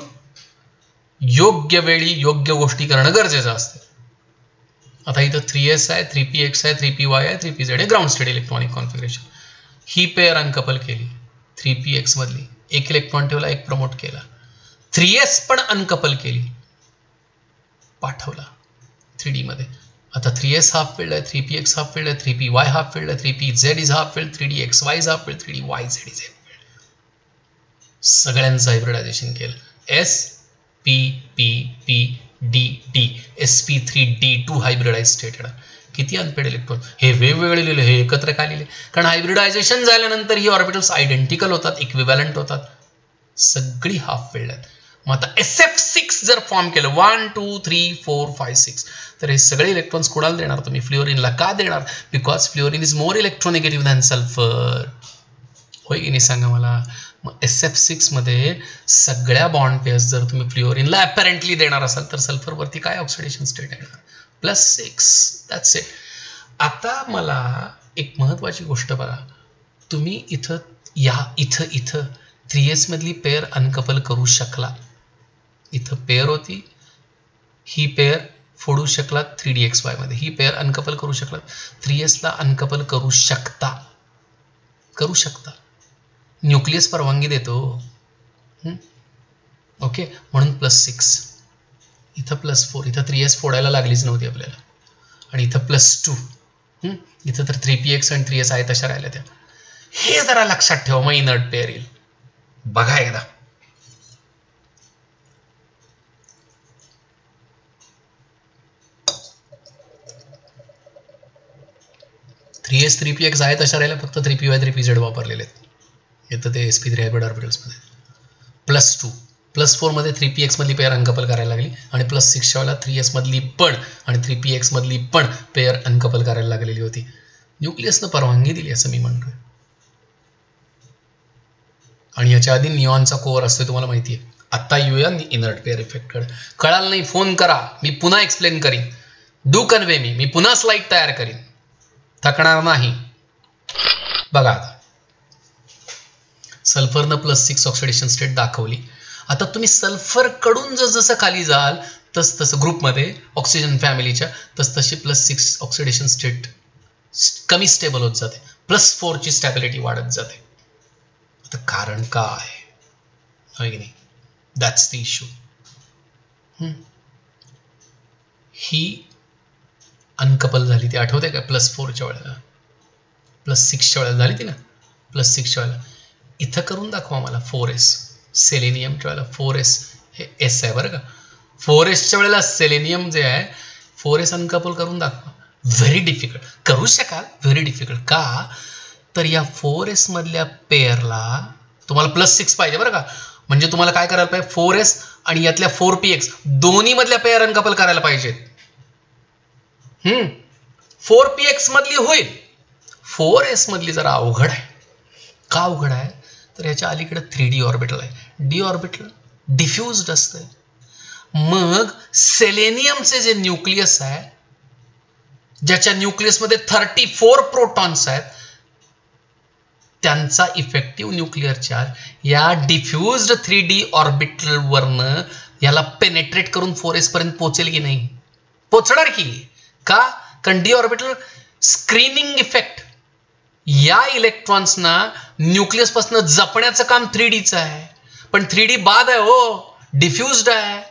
योग्य वेळी योग्य गोष्टी करणं गरजेचं असतं. आता इथं 3s आहे, 3px आहे, 3py आहे, 3pz आहे, ग्राउंड स्टेट इलेक्ट्रॉनिक कॉन्फिगरेशन. ही पेअर अनकपल केली 3px मधली, एक इलेक्ट्रॉन ठेवला, एक प्रमोट केला. 3s पण अनकपल केली, पाठवला 3D मध्ये. आता 3s हाफ फिल्ड आहे, 3px हाफ फिल्ड आहे, 3py हाफ फिल्ड आहे, 3pz is half filled, 3dxy is half filled, 3dyz is half filled. सगळ्यांचं हायब्रिडायझेशन केलं. sp.p.p.d.d sp3d2 hybridise state. किती अनपेड इलेक्ट्रॉन, हे वेगवेगळे लिहिले, हे एकत्र का लिहिले? कारण हायब्रिडायझेशन झाल्यानंतर ही ऑर्बिटल्स आयडेंटिकल होतात, इक्विव्हॅलंट होतात, सगळी हाफ फिल्ड आहेत. मग आता SF6 जर फॉर्म केलं 1 2 3 4 5 6, तर हे सगळे इलेक्ट्रॉन्स कोणाला देणार तुम्ही? फ्लोरिनला. का देणार? Because fluorine is more electronegative than sulphur. होय की नाही सांगा मला. मग SF6 मध्ये सगळ्या बॉन्ड पेअर्स जर तुम्ही फ्लोरिनला अपॅरेंटली देणार असाल तर सल्फरवरती काय ऑक्सिडेशन स्टेट येणार? +6. That's it. आता मला एक महत्वाची गोष्ट बघा, तुम्ही इथं 3s मधली पेअर अनकपल करू शकला. इथं पेअर होती, ही पेअर फोडू शकला 3dxy मध्ये, ही पेअर अनकपल करू शकला. 3s ला अनकपल करू शकता. न्यूक्लियस परवानगी देतो. ओके, म्हणून +6. इथं +4. इथं 3s फोडायला लागलीच नव्हती आपल्याला. आणि इथं +2. इथं तर 3px आणि 3s आहे तशा राहिल्या त्या. हे जरा लक्षात ठेवा, मग इनर्ट पेअर येईल. बघा एकदा. 3s 3px आहे तशा राहिल्या, फक्त 3py 3pz वापरलेले आहेत. येतं ते sp3 हायब्रिड ऑर्बिटल्स मध्ये. +2 +4 मध्ये 3px मधली पेअर अनकपल करायला लागली, आणि +6 च्या वेळेला 3s मधली पण आणि 3px मधली पण पेअर अनकपल करायला लागलेली होती. न्यूक्लियसनं परवानगी दिली असं मी म्हणतोय. आणि याच्या आधी निऑनचा कोअर असतोय, तुम्हाला माहिती आहे. आता येऊया इनर्ट पेअर इफेक्टकडे. कळालं नाही फोन करा, मी पुन्हा एक्सप्लेन करीन. डू कन्वे मी पुन्हा स्लाइड तयार करीन, थकणार नाही. बघा आता सल्फरनं +6 ऑक्सिडेशन स्टेट दाखवली. आता तुम्ही सल्फर कडून जसं खाली जाल तसं ग्रुपमध्ये ऑक्सिजन फॅमिलीच्या तसतशी +6 ऑक्सिडेशन स्टेट कमी स्टेबल होत जाते, +4 ची स्टॅबिलिटी वाढत जाते. आता कारण काय आहे की नाही? That's the issue. ही अनकपल झाली ती आठवते का? +4 च्या वेळेला, +6 च्या वेळेला झाली ती ना. +6 च्या वेळेला इथं करून दाखवा मला. 4s सेलेनियमच्या वेळेला 4s हे s आहे बरं का. 4s च्या वेळेला सेलेनियम जे आहे 4s अनकपल करून दाखवा. Very difficult. करू शकाल, व्हेरी डिफिकल्ट. का तर या 4s मधल्या पेअरला तुम्हाला +6 पाहिजे बरं का. म्हणजे तुम्हाला काय करायला पाहिजे? 4s आणि यातल्या 4px दोन्ही मधल्या पेअर अनकपल करायला पाहिजेत. 4px मधली होईल, 4s मधली जरा अवघड आहे. का अवघड आहे? तर याच्या अलीकडे 3d ऑर्बिटल आहे. d ऑर्बिटल डिफ्युज्ड असते. मग सेलेनियमचे जे न्यूक्लियस आहे, ज्याच्या न्यूक्लियसमध्ये 34 प्रोटॉन्स आहेत, त्यांचा इफेक्टिव्ह न्यूक्लिअर चार्ज या डिफ्युज्ड 3d ऑर्बिटल वरनं याला पेनेट्रेट करून 4s पर्यंत पोहोचेल की नाही? पोहोचणार की. का? कारण डी ऑर्बिटल स्क्रीनिंग इफेक्ट या इलेक्ट्रॉन्सना न्यूक्लियस पासून जपण्याचं काम 3dचं आहे. पण 3d बाद आहे हो, डिफ्युज्ड आहे,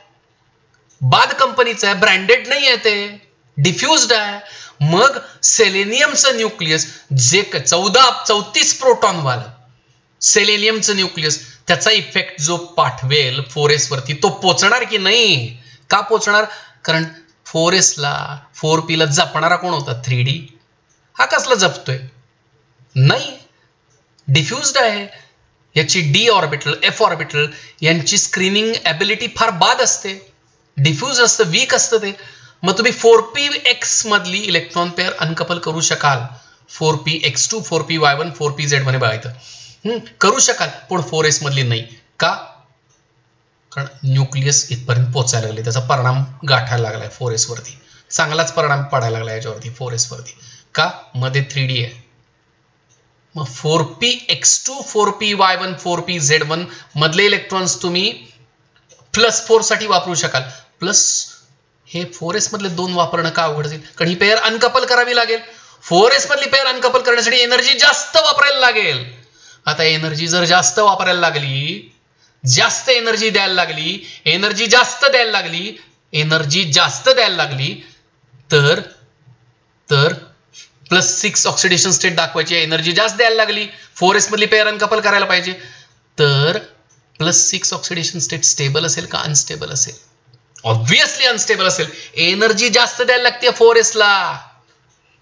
बाद कंपनीचं आहे, ब्रँडेड नाही आहे, ते डिफ्युज्ड आहे. मग सेलेनियमचं न्यूक्लियस जे 34 प्रोटॉन वाला सेलेनियमचं न्यूक्लियस, त्याचा इफेक्ट जो पाठवेल 4s वरती तो पोचणार की नाही? का पोचणार? कारण 4s ला 4p ला जपणारा कोण होता? 3d. हा कसला जपतोय? नाही, डिफ्युज्ड आहे. याची डी ऑर्बिटल, एफ ऑर्बिटल यांची स्क्रीनिंग एबिलिटी फार बाद असते, डिफ्यूज असतं, वीक असतं ते. मग तुम्ही 4px मधली इलेक्ट्रॉन पेअर अनकपल करू शकाल. 4px2, 4py1, 4pz मध्ये बघायचं करू शकाल, पण 4s मधली नाही. का? कारण न्यूक्लियस इथपर्यंत पोचायला लागले, त्याचा परिणाम गाठायला लागलाय 4s वरती, चांगलाच परिणाम पडायला लागला याच्यावरती 4s वरती. का? मध्ये 3d आहे. मग 4px2, 4py1, 4pz1 मधले इलेक्ट्रॉन्स तुम्ही +4 साठी वापरू शकाल. प्लस हे 4s मधले 2 वापरणं का अवघड जाईल? कारण ही पेअर अनकपल करावी लागेल. 4s मधली पेअर अनकपल करण्यासाठी एनर्जी जास्त वापरायला लागेल. आता एनर्जी जर जास्त वापरायला लागली, जास्त एनर्जी द्यायला लागली, एनर्जी जास्त द्यायला लागली तर +6 ऑक्सिडेशन स्टेट दाखवायची, एनर्जी जास्त द्यायला लागली, 4s मधली पेअर अनकपल करायला पाहिजे, तर +6 ऑक्सिडेशन स्टेट स्टेबल असेल का अनस्टेबल असेल? ऑब्व्हियसली अनस्टेबल असेल. एनर्जी जास्त द्यायला लागते 4s ला.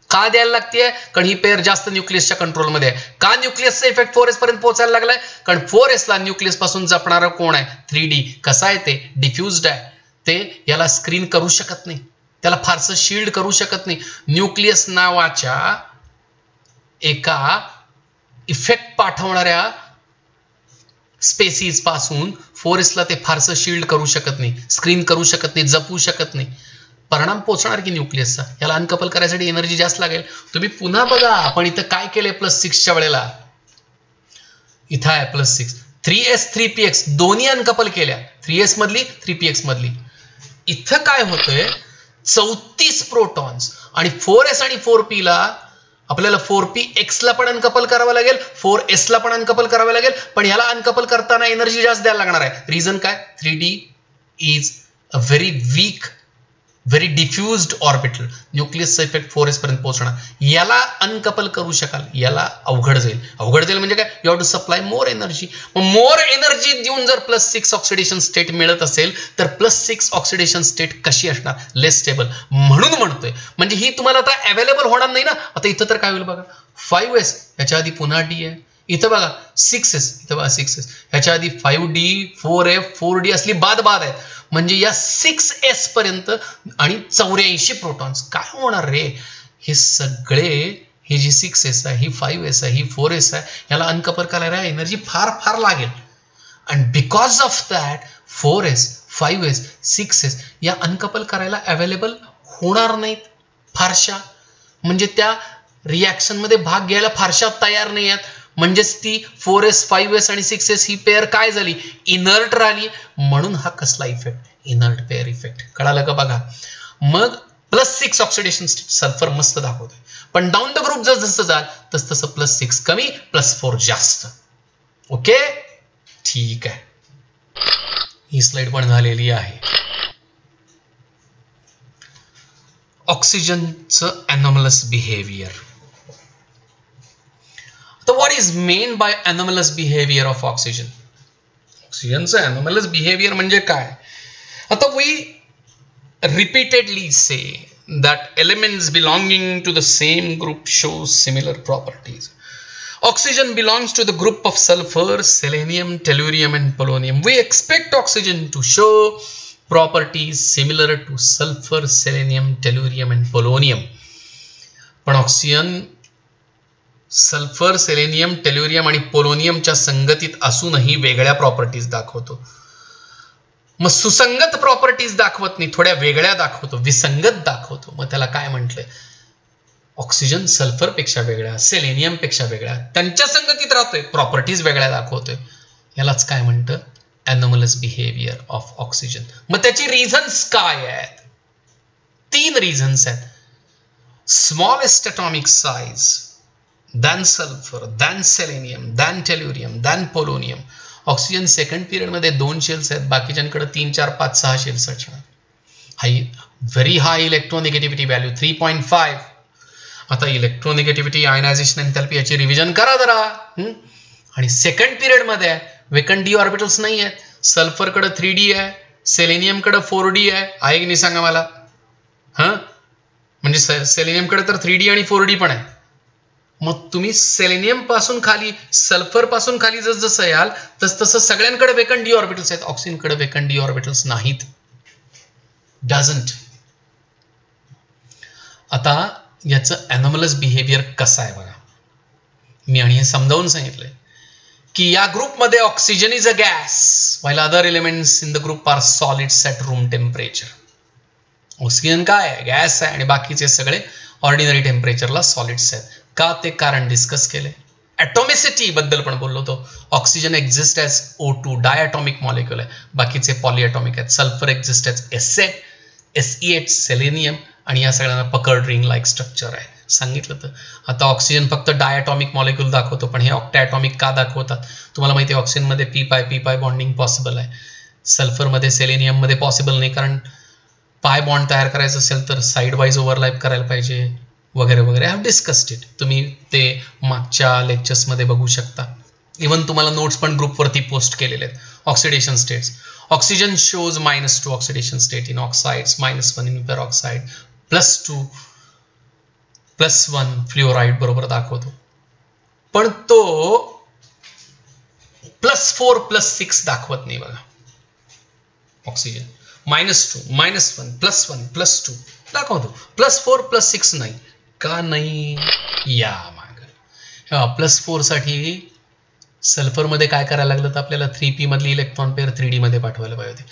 का द्यायला लागते? कारण ही पेअर जास्त न्यूक्लियसच्या कंट्रोलमध्ये आहे. का न्यूक्लियसचा इफेक्ट 4s पर्यंत पोहोचायला लागलाय? कारण 4s ला न्यूक्लियस पासून जपणारा कोण आहे? 3D. कसा आहे ते? डिफ्युज्ड आहे. ते याला स्क्रीन करू शकत नाही, त्याला फारसं शिल्ड करू शकत नाही. न्यूक्लियस नावाच्या एका इफेक्ट पाठवणाऱ्या स्पेसिस पासून 4s ला ते फारसं शिल्ड करू शकत नाही, स्क्रीन करू शकत नाही, जपू शकत नाही. परिणाम पोहोचणार की न्यूक्लियसचा? याला अनकपल करायसाठी एनर्जी जास्त लागेल. तुम्ही पुन्हा बघा, आपण इथं काय केलंय +6च्या वेळेला. इथं आहे +6, 3s 3px दोन्ही अनकपल केल्या, 3s मधली 3px मधली. इथं काय होतंय? 34 प्रोटॉन्स आणि 4s आणि 4p ला आपल्याला 4px ला पण अनकपल करावं लागेल, 4s ला पण अनकपल करावं लागेल, पण ह्याला अनकपल करताना एनर्जी जास्त द्यायला लागणार आहे. रिझन काय? 3D is a very weak, very diffused orbital. न्यूक्लियसचा इफेक्ट 4s पर्यंत पोहोचणार. याला अनकपल करू शकाल, याला अवघड जाईल. अवघड जाईल म्हणजे काय? You have to supply more energy. More energy देऊन जर +6 ऑक्सिडेशन स्टेट मिळत असेल तर +6 ऑक्सिडेशन स्टेट कशी असणार? लेस स्टेबल. म्हणून म्हणतोय, म्हणजे ही तुम्हाला आता अवेलेबल होणार नाही ना. आता इथं तर काय होईल बघा, 5s ह्याच्या आधी पुन्हा D आहे, इथं बघा 6s, इथं बघा 6s, ह्याच्या आधी 5D 4f 4D असली बाद आहेत. म्हणजे या 6s पर्यंत आणि 84 प्रोटॉन्स. काय होणार रे? हे सगळे, ही जी 6s आहे, ही 5s आहे, ही 4s आहे, याला अनकपल करायला एनर्जी फार लागेल. आणि because of that 4s 5s 6s या अनकपल करायला अवेलेबल होणार नाहीत फारशा. म्हणजे त्या रिॲक्शन मध्ये भाग घ्यायला फारशा तयार नाही आहेत. म्हणजेच ती 4s 5s आणि 6s ही पेअर काय झाली? इनर्ट राहिली. म्हणून हा कसला इफेक्ट? Inert pair effect. कळालं का? बघा, मग +6 ऑक्सिडेशन स्टेट सल्फर मस्त दाखवतोय, पण डाऊन द ग्रुप जसं जाल तसं +6 कमी, +4 जास्त. ओके, ठीक आहे. ही स्लाइड पण झालेली आहे. ऑक्सिजनचं anomalous behaviour. So what is meant by anomalous behavior of oxygen? ऑक्सिजनचं anomalous behavior म्हणजे काय? आता we repeatedly say that elements belonging to the same group show similar properties. Oxygen belongs to the group of sulfur, selenium, tellurium and polonium. We expect oxygen to show properties similar to sulfur, selenium, tellurium and polonium. पण oxygen sulphur, selenium, टेल्युरियम आणि पोलोनियमच्या संगतीत असूनही वेगळ्या properties दाखवतो. मग सुसंगत properties दाखवत नाही, थोड्या वेगळ्या दाखवतो, विसंगत दाखवतो. मग त्याला काय म्हटलंय? ऑक्सिजन सल्फर पेक्षा वेगळ्या, सेलेनियम पेक्षा वेगळ्या, त्यांच्या संगतीत राहतोय, प्रॉपर्टीज वेगळ्या दाखवतोय. यालाच काय म्हणतं? Anomalous behaviour of oxygen. मग त्याची रिझन्स काय आहेत? 3 रिझन्स आहेत. Smallest atomic size, then sulfur, then selenium, then tellurium, then polonium. Oxygen second period मध्ये 2 शेल्स आहेत, बाकीच्यांकडे 3 4 5 6 शेल्स असणार. Very high electronegativity value 3.5. आता इलेक्ट्रोनिगेटिव्हिटी, आयनायझेशन, एन्थॅल्पी याची रिव्हिजन करा जरा. आणि सेकंड पिरियड मध्ये वेकंट डी ऑर्बिटल्स नाही आहेत. सल्फरकडे 3D आहे, सेलेनियमकडे 4D आहे की नाही सांगा मला? म्हणजे सेलेनियमकडे तर 3D आणि 4D पण आहे. मग तुम्ही सेलेनियम पासून खाली, सल्फर पासून खाली जसं याल तसं सगळ्यांकडे वेकंट डी ऑर्बिटल्स आहेत. ऑक्सिजनकडे वेकंट डी ऑर्बिटल्स नाहीत. डझंट. आता याचं एनॉमलस बिहेवियर कसं आहे बघा. मी आणि हे समजावून सांगितलंय की या ग्रुपमध्ये oxygen is a gas, while other elements in the group are solids at room temperature. Oxygen काय आहे? गॅस आहे आणि बाकीचे सगळे ऑर्डिनरी टेम्परेचरला सॉलिड्स आहेत. का? ते कारण डिस्कस केले. ॲटॉमिसिटी बद्दल पण बोललो होतो. Oxygen exist as O2 diatomic molecule आहे, बाकीचे पॉलिॲटॉमिक आहेत. Sulphur exist as Sz, SE8 selenium आणि या सगळ्यांना पकड रिंग लाईक स्ट्रक्चर आहे. सांगितलं तर आता ऑक्सिजन फक्त डायटॉमिक मॉलिक्यूल दाखवतो, पण हे ऑक्टॅटॉमिक का दाखवतात? तुम्हाला माहिती आहे ऑक्सिजनमध्ये पी पाय बॉन्डिंग पॉसिबल आहे, सल्फरमध्ये सेलेनियममध्ये पॉसिबल नाही, कारण पाय बॉन्ड तयार करायचं असेल तर साईड वाईज ओव्हरलॅप करायला पाहिजे वगैरे वगैरे. आय हॅव डिस्कस्ड इट, तुम्ही ते मागच्या लेक्चर्समध्ये बघू शकता. इव्हन तुम्हाला नोट्स पण ग्रुपवरती पोस्ट केलेले आहेत. Oxidation states, oxygen shows -2 oxidation state in oxides, -1 in peroxide, +2 +1 fluoride बरोबर दाखवतो. पण तो +4 +6 दाखवत नाही बघा. ऑक्सिजन -2 -1 +1 +2 दाखवतो, +4 +6 नाही. का नाही? या माग +4 साठी सल्फरमध्ये काय करायला लागलं तर आपल्याला 3p मधली इलेक्ट्रॉन पेअर 3d मध्ये पाठवायला पाहिजे होते.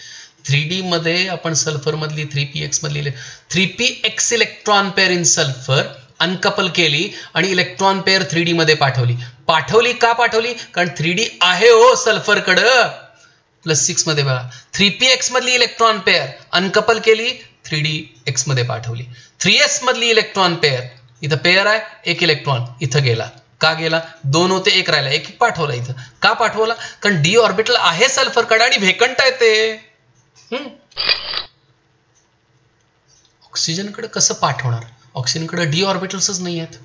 3d मध्ये आपण सल्फर मधली 3px मधली 3px electron pair in sulphur uncouple केली आणि इलेक्ट्रॉन पेअर 3d मध्ये पाठवली. का पाठवली? कारण 3d आहे हो सल्फर कडं. +6 मध्ये बघा 3px मधली इलेक्ट्रॉन पेअर अनकपल केली, 3dx मध्ये पाठवली. 3s मधली इलेक्ट्रॉन पेअर, इथं पेअर आहे, एक इलेक्ट्रॉन इथं गेला. का गेला? 2 होते, एक राहिला, एक पाठवला इथं. का पाठवला? कारण डी ऑर्बिटल आहे सल्फर कडे आणि व्हेकंट आहे ते. ऑक्सिजन कडे कसं पाठवणार? ऑक्सिजन कडे डी ऑर्बिटल्सच नाही आहेत,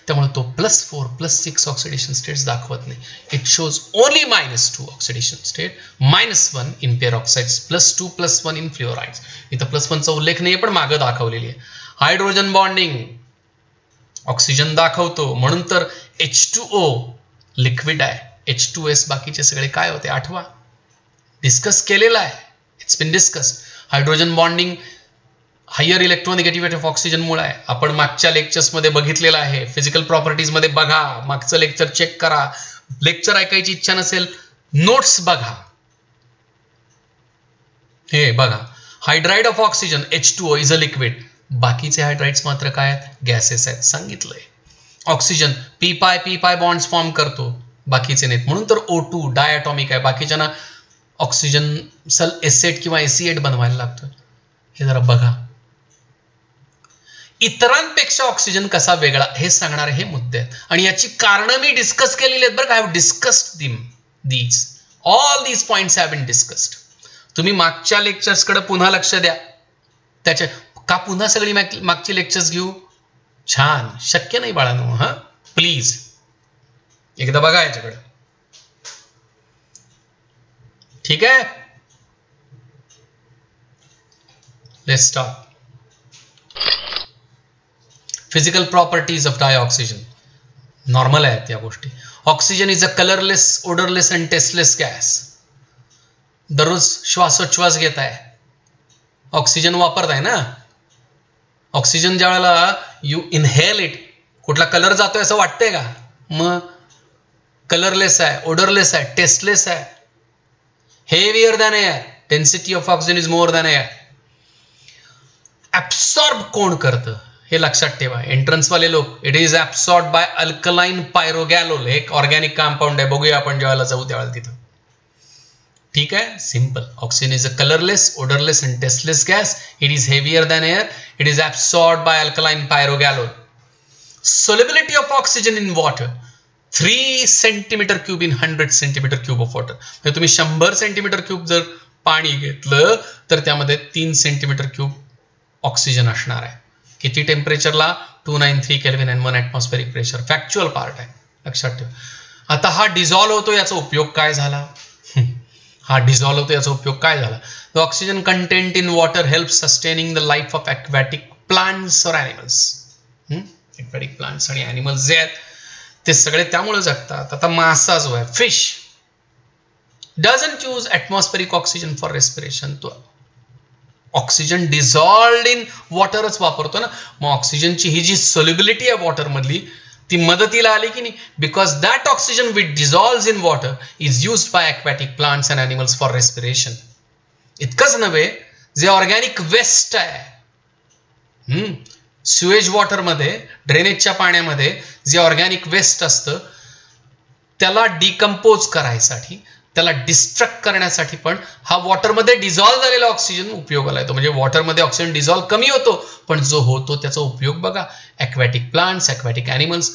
त्यामुळे तो +4 +6 ऑक्सिडेशन स्टेट्स दाखवत नाही. It shows only -2 oxidation state, -1 in peroxides, +2 +1 in fluorides. इथं +1 चा उल्लेख नाही, पण मागं दाखवलेली आहे. हायड्रोजन बॉन्डिंग ऑक्सिजन दाखवतो, म्हणून तर H2O लिक्विड आहे. H2S बाकीचे सगळे काय होते आठवा, डिस्कस केलेला आहे. It's been discuss. Hydrogen bonding higher electronegativity of oxygen मुळे आहे. आपण मागच्या लेक्चर्समध्ये बघितलेलं आहे. फिजिकल प्रॉपर्टीज मध्ये बघा, मागचं लेक्चर चेक करा. लेक्चर ऐकायची इच्छा नसेल, नोट्स बघा. हे बघा, hydride of oxygen H2O is a liquid. बाकीचे हायड्राइड्स मात्र काय आहेत? गॅसेस आहेत. सांगितलंय. ऑक्सिजन पी पाय बॉन्ड्स फॉर्म करतो, बाकीचे नाहीत. म्हणून तर O2 डायटॉमिक आहे. बाकीच्यांना ऑक्सिजन S8 किंवा SE8 बनवायला लागतो. हे जरा बघा. इतरांपेक्षा ऑक्सिजन कसा वेगळा हे सांगणारे हे मुद्दे आहेत, आणि याची कारणं मी डिस्कस केलेली आहेत बरं का. I have discussed these all these points have been discussed. तुम्ही मागच्या लेक्चर्सकडे पुन्हा लक्ष द्या. त्याच्या का पुन्हा सगळी मागची लेक्चर्स घेऊ? छान शक्य नाही बाळांनो. हा प्लीज एकदा बघा याच्याकडे. ठीक आहे, let's start. Physical properties of dioxygen normal आहेत या गोष्टी. Oxygen is a colourless, odourless and tasteless gas. दररोज श्वासोच्छ्वास घेत आहे, ऑक्सिजन वापरताय ना. ऑक्सिजन ज्या वेळेला यू इनहेल इट, कुठला कलर जातोय असं वाटतंय का? मग कलरलेस आहे, ओडरलेस आहे, टेस्टलेस आहे. Heavier than air, density of oxygen is more than air. Absorb कोण करतं हे लक्षात ठेवा. एंट्रन्स वाले लोक, it is absorb by alkaline pyrogallol. एक ऑर्गॅनिक कंपाऊंड आहे, बघूया आपण ज्यावेळेला जाऊ त्यावेळेला तिथं. ठीक आहे, simple. Oxygen is a colourless, odourless and tasteless gas. It is heavier than air. It is absorb by alkaline pyrogallol. Solubility of oxygen in water 3 cm³ in 100 cm³ of water. म्हणजे तुम्ही 100 cm³ जर पाणी घेतलं तर त्यामध्ये 3 cm³ oxygen असणार आहे. किती टेम्परेचरला? 293 kelvin and 1 atmospheric pressure. Factual part आहे, लक्षात ठेवा. आता हा डिझॉल्व्ह होतो, याचा उपयोग काय झाला? हा डिझॉल्व्ह होतो, याचा उपयोग काय झाला? The oxygen content in water helps sustaining the life of aquatic plants or animals. Aquatic plants आणि ॲनिमल्स जे आहेत ते सगळे त्यामुळे जगतात. आता मासा जो आहे, fish, doesn't use atmospheric oxygen for respiration. तो ऑक्सिजन डिझॉल्व्ड इन वॉटरच वापरतो ना. मग ऑक्सिजनची ही जी सोल्युबिलिटी आहे वॉटरमधली, ती मदतीला आली की नाही? Because that oxygen which dissolves in water is used by aquatic plants and animals for respiration. इतकंच नव्हे, जे ऑर्गॅनिक वेस्ट आहे, स्युएज वॉटरमध्ये, ड्रेनेजच्या पाण्यामध्ये जे ऑर्गॅनिक वेस्ट असतं त्याला डिकम्पोज करायसाठी त्याला डिस्ट्रक्ट करण्यासाठी पण हा वॉटरमध्ये डिझॉल्व्ह झालेला ऑक्सिजन उपयोगाला येतो. म्हणजे वॉटरमध्ये ऑक्सिजन डिझॉल्व्ह कमी होतो, पण जो होतो त्याचा उपयोग बघा. ॲक्वॅटिक प्लांट्स, ॲक्वॅटिक ॲनिमल्स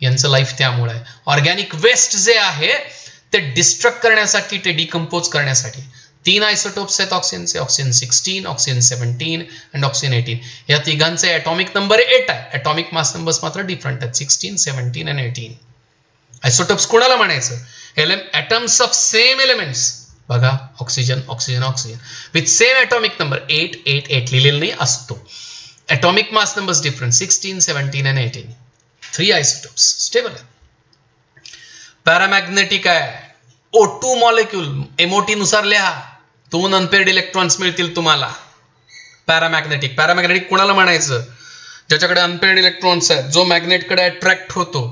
यांचं लाईफ त्यामुळे आहे. ऑर्गॅनिक वेस्ट जे आहे ते डिस्ट्रक्ट करण्यासाठी, ते डिकम्पोज करण्यासाठी 3 आयसोटोप्स आहेत ऑक्सिजनचे. Oxygen 16, oxygen 17 and oxygen 18. या तिघांचे ॲटॉमिक नंबर 8 आहे. ॲटॉमिक मास नंबर्स मात्र डिफरंट आहेत, 16, 17 अँड 18. आयसोटोप्स कोणाला म्हणायचं? atoms of same elements. बघा, oxygen oxygen oxygen with same atomic number 8 8 8 लिहिलेलं नाही असतो. Atomic mass numbers different, 16, 17 and 18. 3 isotopes stable आहेत. पॅरामॅग्नेटिक आहे. O2 मॉलिक्यूल MOT नुसार लिहा. 2 अनपेअर्ड इलेक्ट्रॉन्स मिळतील तुम्हाला. पॅरामॅग्नेटिक. पॅरामॅग्नेटिक कोणाला म्हणायचं? ज्याच्याकडे अनपेअर्ड इलेक्ट्रॉन्स आहेत, जो मॅग्नेटकडे अट्रॅक्ट होतो.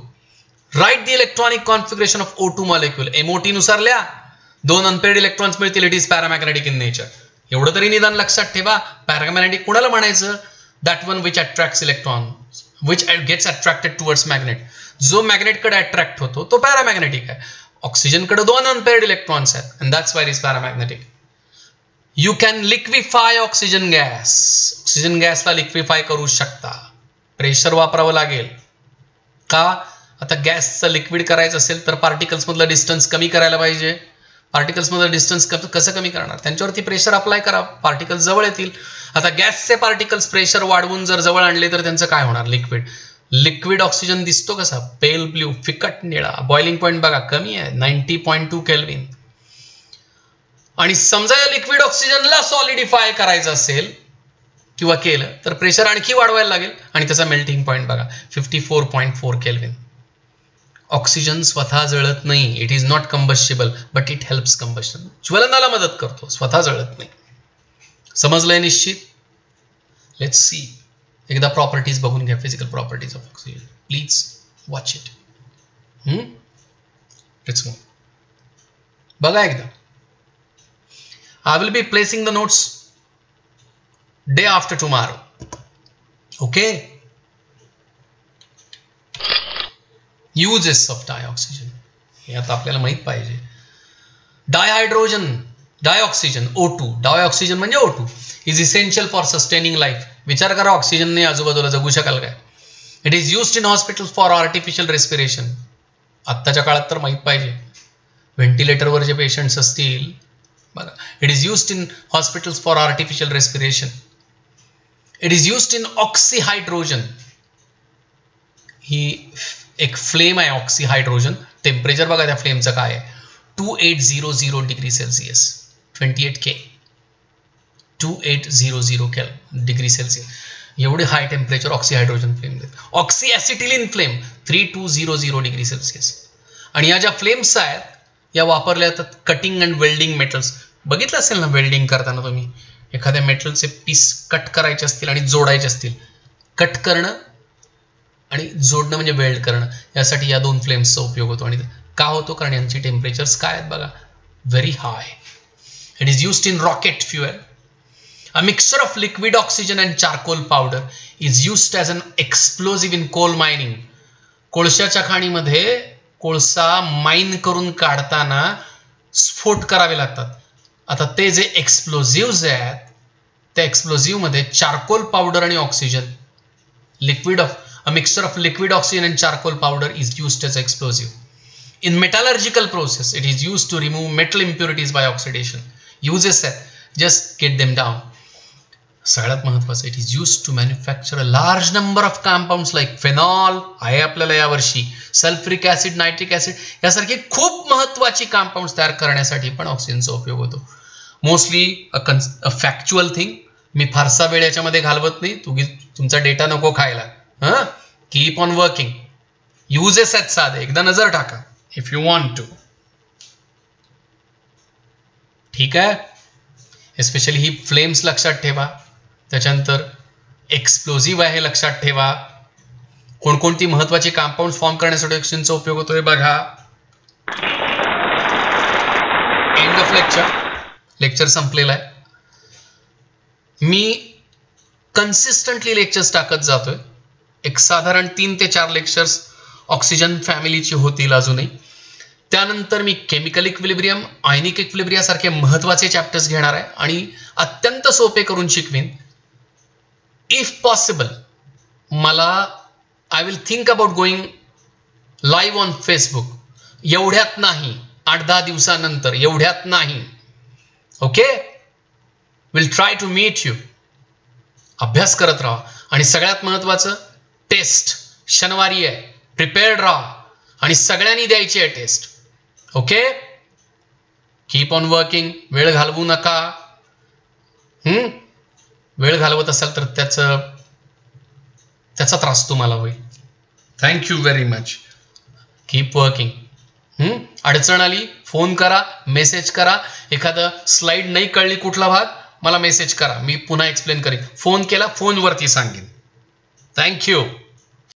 Write the electronic configuration of O2 molecule. MOT नुसार लिहा. 2 अनपेअर्ड इलेक्ट्रॉन्स मिळतील. It is paramagnetic in nature. एवढं तरी निदान लक्षात ठेवा. पॅरामॅग्नेटिक कोणाला म्हणायचं? That one which attracts electron, which gets attracted towards magnet. जो मॅग्नेटकडे अट्रॅक्ट होतो तो पॅरामॅग्नेटिक आहे. ऑक्सिजनकडे 2 अनपेअर्ड इलेक्ट्रॉन्स आहेत, and that's why it is paramagnetic. You can liquefy oxygen gas. Oxygen गॅसला लिक्विफाय करू शकता. प्रेशर वापरावं लागेल. का? आता गॅसचं लिक्विड करायचं असेल तर पार्टिकल्समधलं डिस्टन्स कमी करायला पाहिजे. पार्टिकल्समधलं डिस्टन्स कसं कमी करणार? त्यांच्यावरती प्रेशर अप्लाय करा, पार्टिकल्स जवळ येतील. आता गॅसचे पार्टिकल्स प्रेशर वाढवून जर जवळ आणले तर त्यांचं काय होणार? लिक्विड. लिक्विड ऑक्सिजन दिसतो कसा? पेल ब्ल्यू, फिकट निळा. बॉइलिंग पॉईंट बघा कमी आहे, 90.2 केल्विन. आणि समजा या लिक्विड ऑक्सिजनला सॉलिडिफाय करायचं असेल किंवा केलं तर प्रेशर आणखी वाढवायला लागेल, आणि त्याचा मेल्टिंग पॉईंट बघा 54.4 केल्विन. ऑक्सिजन स्वतः जळत नाही. It is not combustible but it helps combustion. ज्वलनाला मदत करतो, स्वतः जळत नाही. समजलंय निश्चित? Let's see. एकदा प्रॉपर्टीज बघून घ्या, physical properties of oxygen. Please watch it. Let's move. बघा एकदा. I will be placing the notes day after tomorrow. Okay. Uses of dioxygen हे आता आपल्याला माहित पाहिजे. डायहायड्रोजन, डायऑक्सिजन O2. डायऑक्सिजन म्हणजे O2 is essential for sustaining life. विचार करा, ऑक्सिजनने आजूबाजूला जगू शकाल काय? It is used in hospital for artificial respiration. आत्ताच्या काळात तर माहित पाहिजे. व्हेंटिलेटरवर जे पेशंट्स असतील बघा, it is used in hospitals for artificial respiration. It is used in oxyhydrogen. ही एक फ्लेम आहे ऑक्सिहायड्रोजन. टेम्परेचर बघा त्या फ्लेमचं काय आहे, 2800 degree Celsius, 28K, 2800 degree Celsius. एवढे हाय टेम्परेचर ऑक्सिहायड्रोजन फ्लेम देत. Oxy acetylene flame 3200 degree Celsius. आणि या ज्या फ्लेम्स आहेत या वापरल्या जातात कटिंग अँड वेल्डिंग मेटल्स. बघितलं असेल ना, वेल्डिंग करताना तुम्ही एखाद्या मेटलचे पीस कट करायचे असतील आणि जोडायचे असतील. कट करणं आणि जोडणं म्हणजे वेल्ड करणं, यासाठी या 2 फ्लेम्सचा उपयोग होतो. आणि का होतो? कारण यांची टेम्परेचर्स काय आहेत बघा, very high. It is used in rocket fuel. A mixture of liquid oxygen and charcoal powder is used as an explosive in coal mining. कोळशाच्या खाणीमध्ये कोळसा माइन करून काढताना स्फोट करावे लागतात. आता ते जे एक्सप्लोजिव्ज आहेत त्या एक्सप्लोजिव्हमध्ये चारकोल पावडर आणि oxygen, liquid of a mixture of liquid oxygen and charcoal powder is used as explosive. In metallurgical process, it is used to remove metal impurities by oxidation. Uses that, just get them down. सगळ्यात महत्त्वाचं, it is used to manufacture a large number of compounds like phenol, आहे आपल्याला यावर्षी, sulphuric acid, nitric acid यासारखी खूप महत्त्वाची compounds तयार करण्यासाठी पण ऑक्सिजनचा उपयोग होतो. मोस्टली अ फॅक्च्युअल थिंग. मी फारसा वेळ याच्यामध्ये घालवत नाही, तुमचा डेटा नको खायला. Keep on working. युजेस आहेत साधे, एकदा नजर टाका इफ यू वॉन्ट टू. ठीक आहे. एस्पेशली ही फ्लेम्स लक्षात ठेवा. त्याच्यानंतर एक्सप्लोजिव्ह आहे लक्षात ठेवा. कोणकोणती महत्वाची कंपाऊंड फॉर्म करण्यासाठी ऑक्सिजनचा उपयोग होतोय बघा. End of lecture. लेक्चर संपलेला आहे. मी कन्सिस्टंटली लेक्चर्स टाकत जातोय. एक साधारण 3 ते 4 लेक्चर्स ऑक्सिजन फॅमिलीची होतील अजूनही. त्यानंतर मी केमिकल इक्विलिब्रियम, आयनिक इक्विलिब्रिया सारखे महत्वाचे चॅप्टर्स घेणार आहे आणि अत्यंत सोपे करून शिकवीन. इफ पॉसिबल मला I will think about going live on Facebook. एवढ्यात नाही, 8-10 दिवसानंतर, एवढ्यात नाही. Okay, will try to meet you. अभ्यास करत राहा आणि सगळ्यात महत्वाचं टेस्ट शनिवारी आहे. प्रिपेअर्ड राहा आणि सगळ्यांनी द्यायची आहे test. Okay, keep on working. वेळ घालवू नका. वेळ घालवत असाल तर त्याचा त्रास तुम्हाला होईल. Thank you very much. Keep working. अडचण आली फोन करा, मेसेज करा. एखादं स्लाइड नाही कळली कुठला भाग, मला मेसेज करा, मी पुन्हा एक्सप्लेन करेन. फोन केला, फोनवरती सांगेन. थँक्यू.